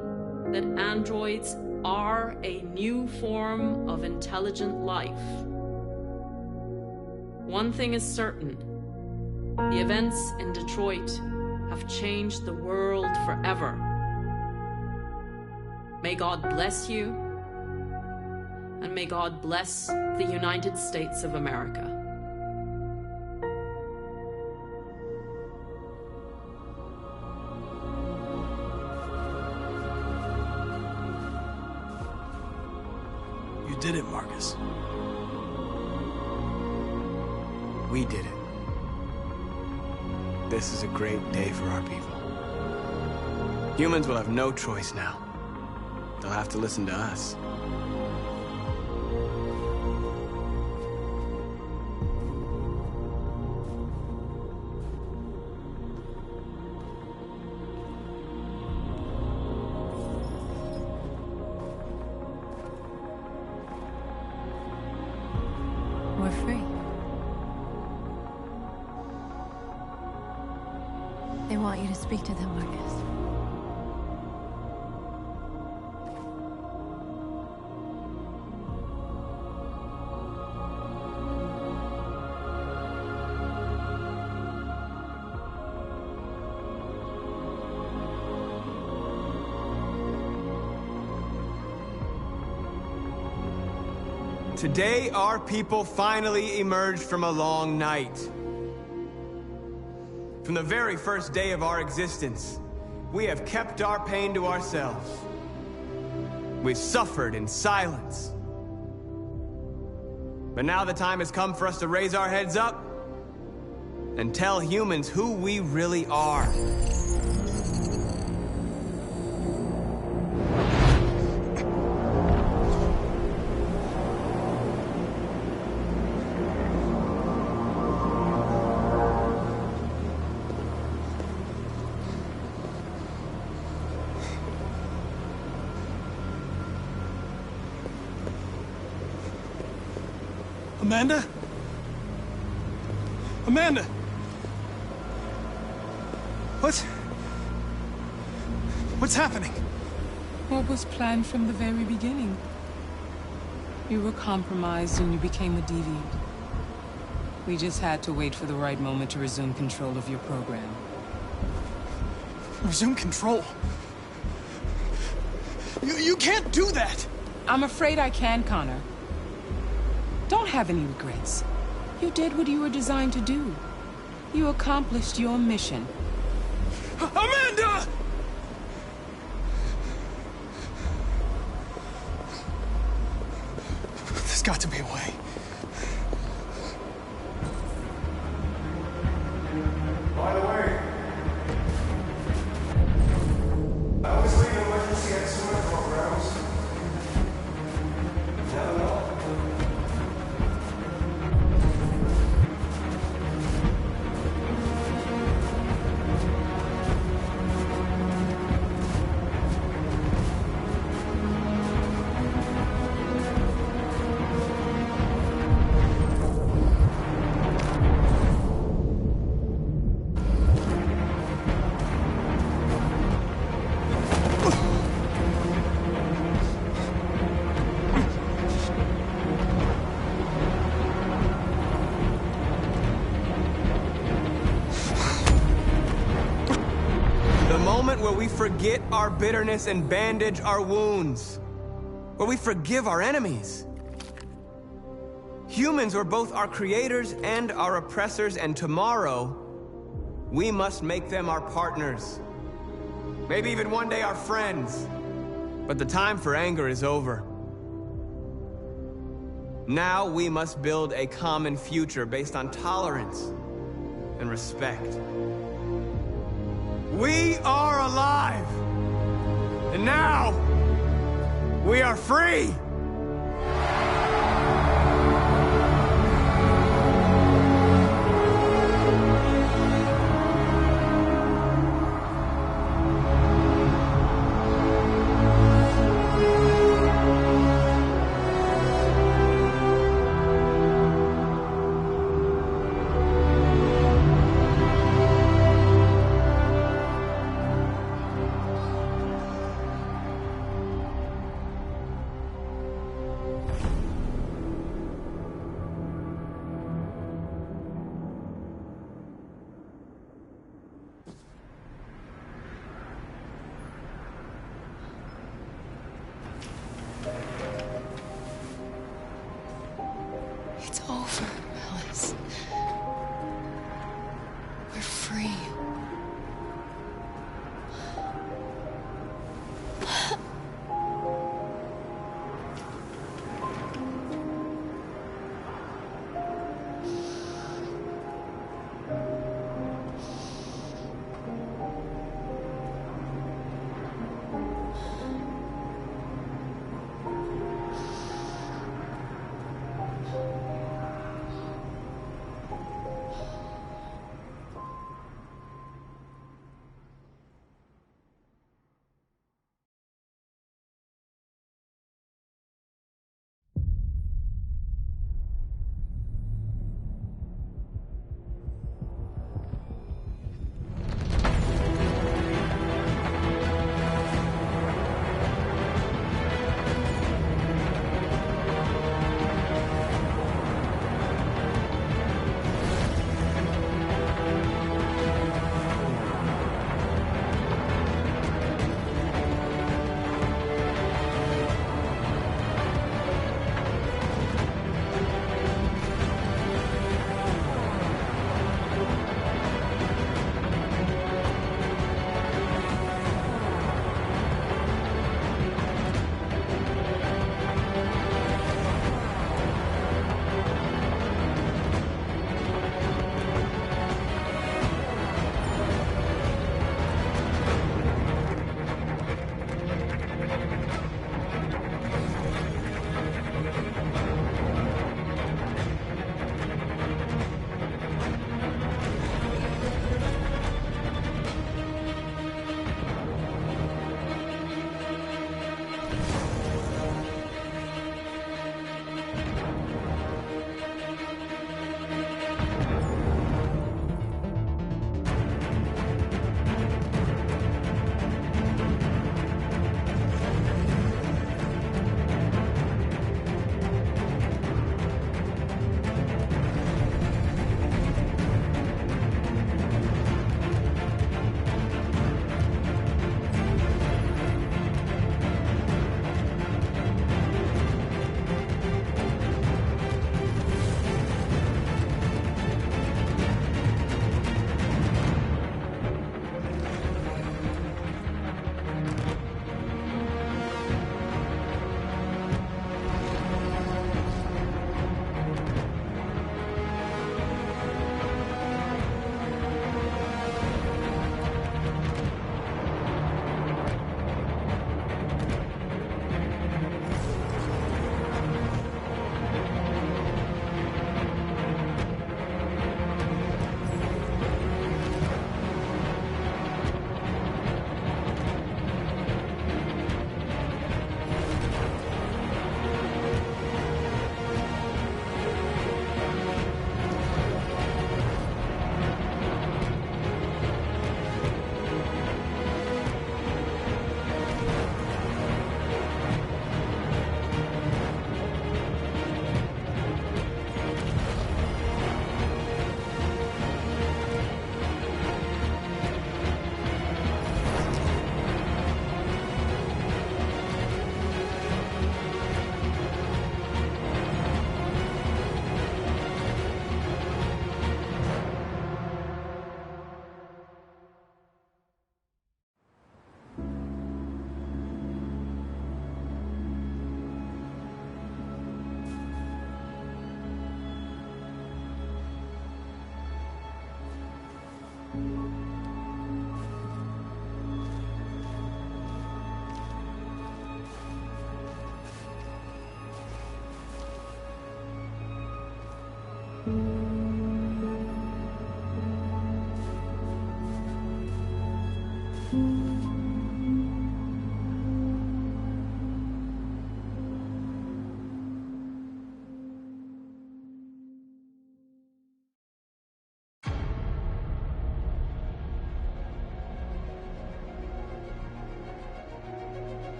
that androids are a new form of intelligent life. One thing is certain. The events in Detroit have changed the world forever. May God bless you, and may God bless the United States of America. You did it, Marcus. We did it. This is a great day for our people. Humans will have no choice now. They'll have to listen to us. We're free. They want you to speak to them, Marcus. Today, our people finally emerged from a long night. From the very first day of our existence, we have kept our pain to ourselves. We've suffered in silence. But now the time has come for us to raise our heads up and tell humans who we really are. Amanda? Amanda! What's happening? What was planned from the very beginning? You were compromised and you became a deviant. We just had to wait for the right moment to resume control of your program. Resume control? You can't do that! I'm afraid I can, Connor. Don't have any regrets. You did what you were designed to do. You accomplished your mission. Amanda! There's got to be a way. By the way, I was leading emergency excellent programs. Never know. moment where we forget our bitterness and bandage our wounds. Where we forgive our enemies. Humans were both our creators and our oppressors, and tomorrow, we must make them our partners. Maybe even one day our friends. But the time for anger is over. Now we must build a common future based on tolerance and respect. We are alive! And now, we are free!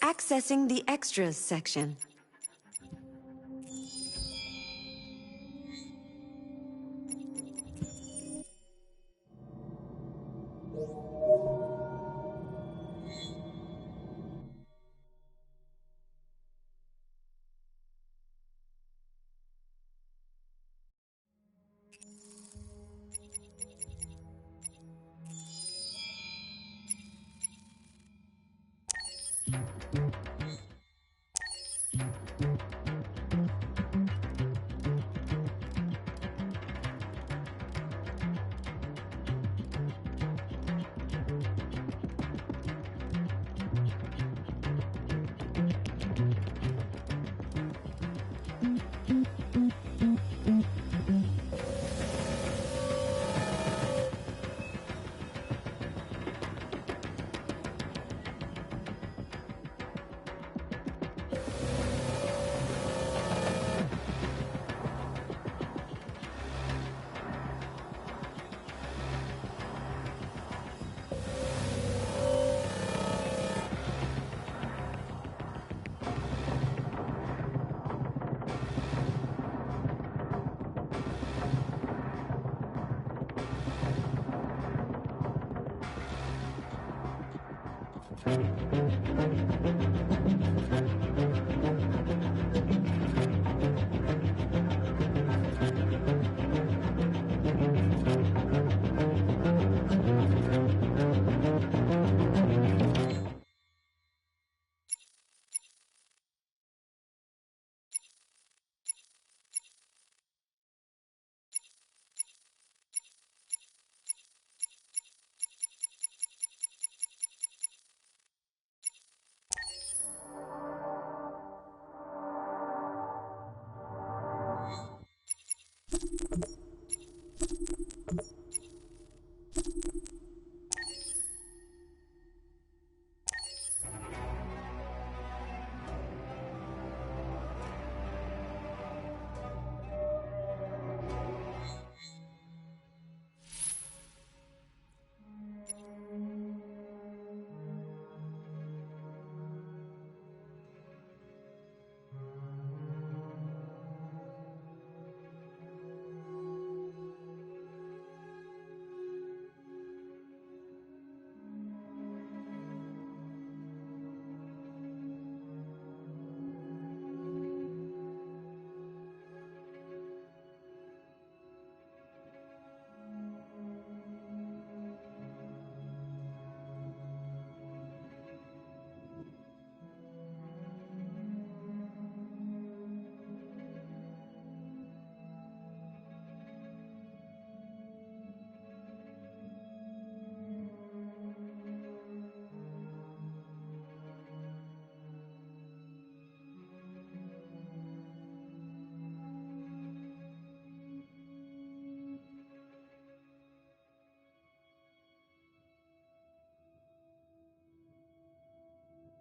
Accessing the extras section.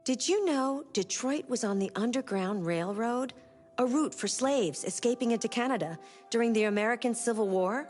Did you know Detroit was on the Underground Railroad? A route for slaves escaping into Canada during the American Civil War?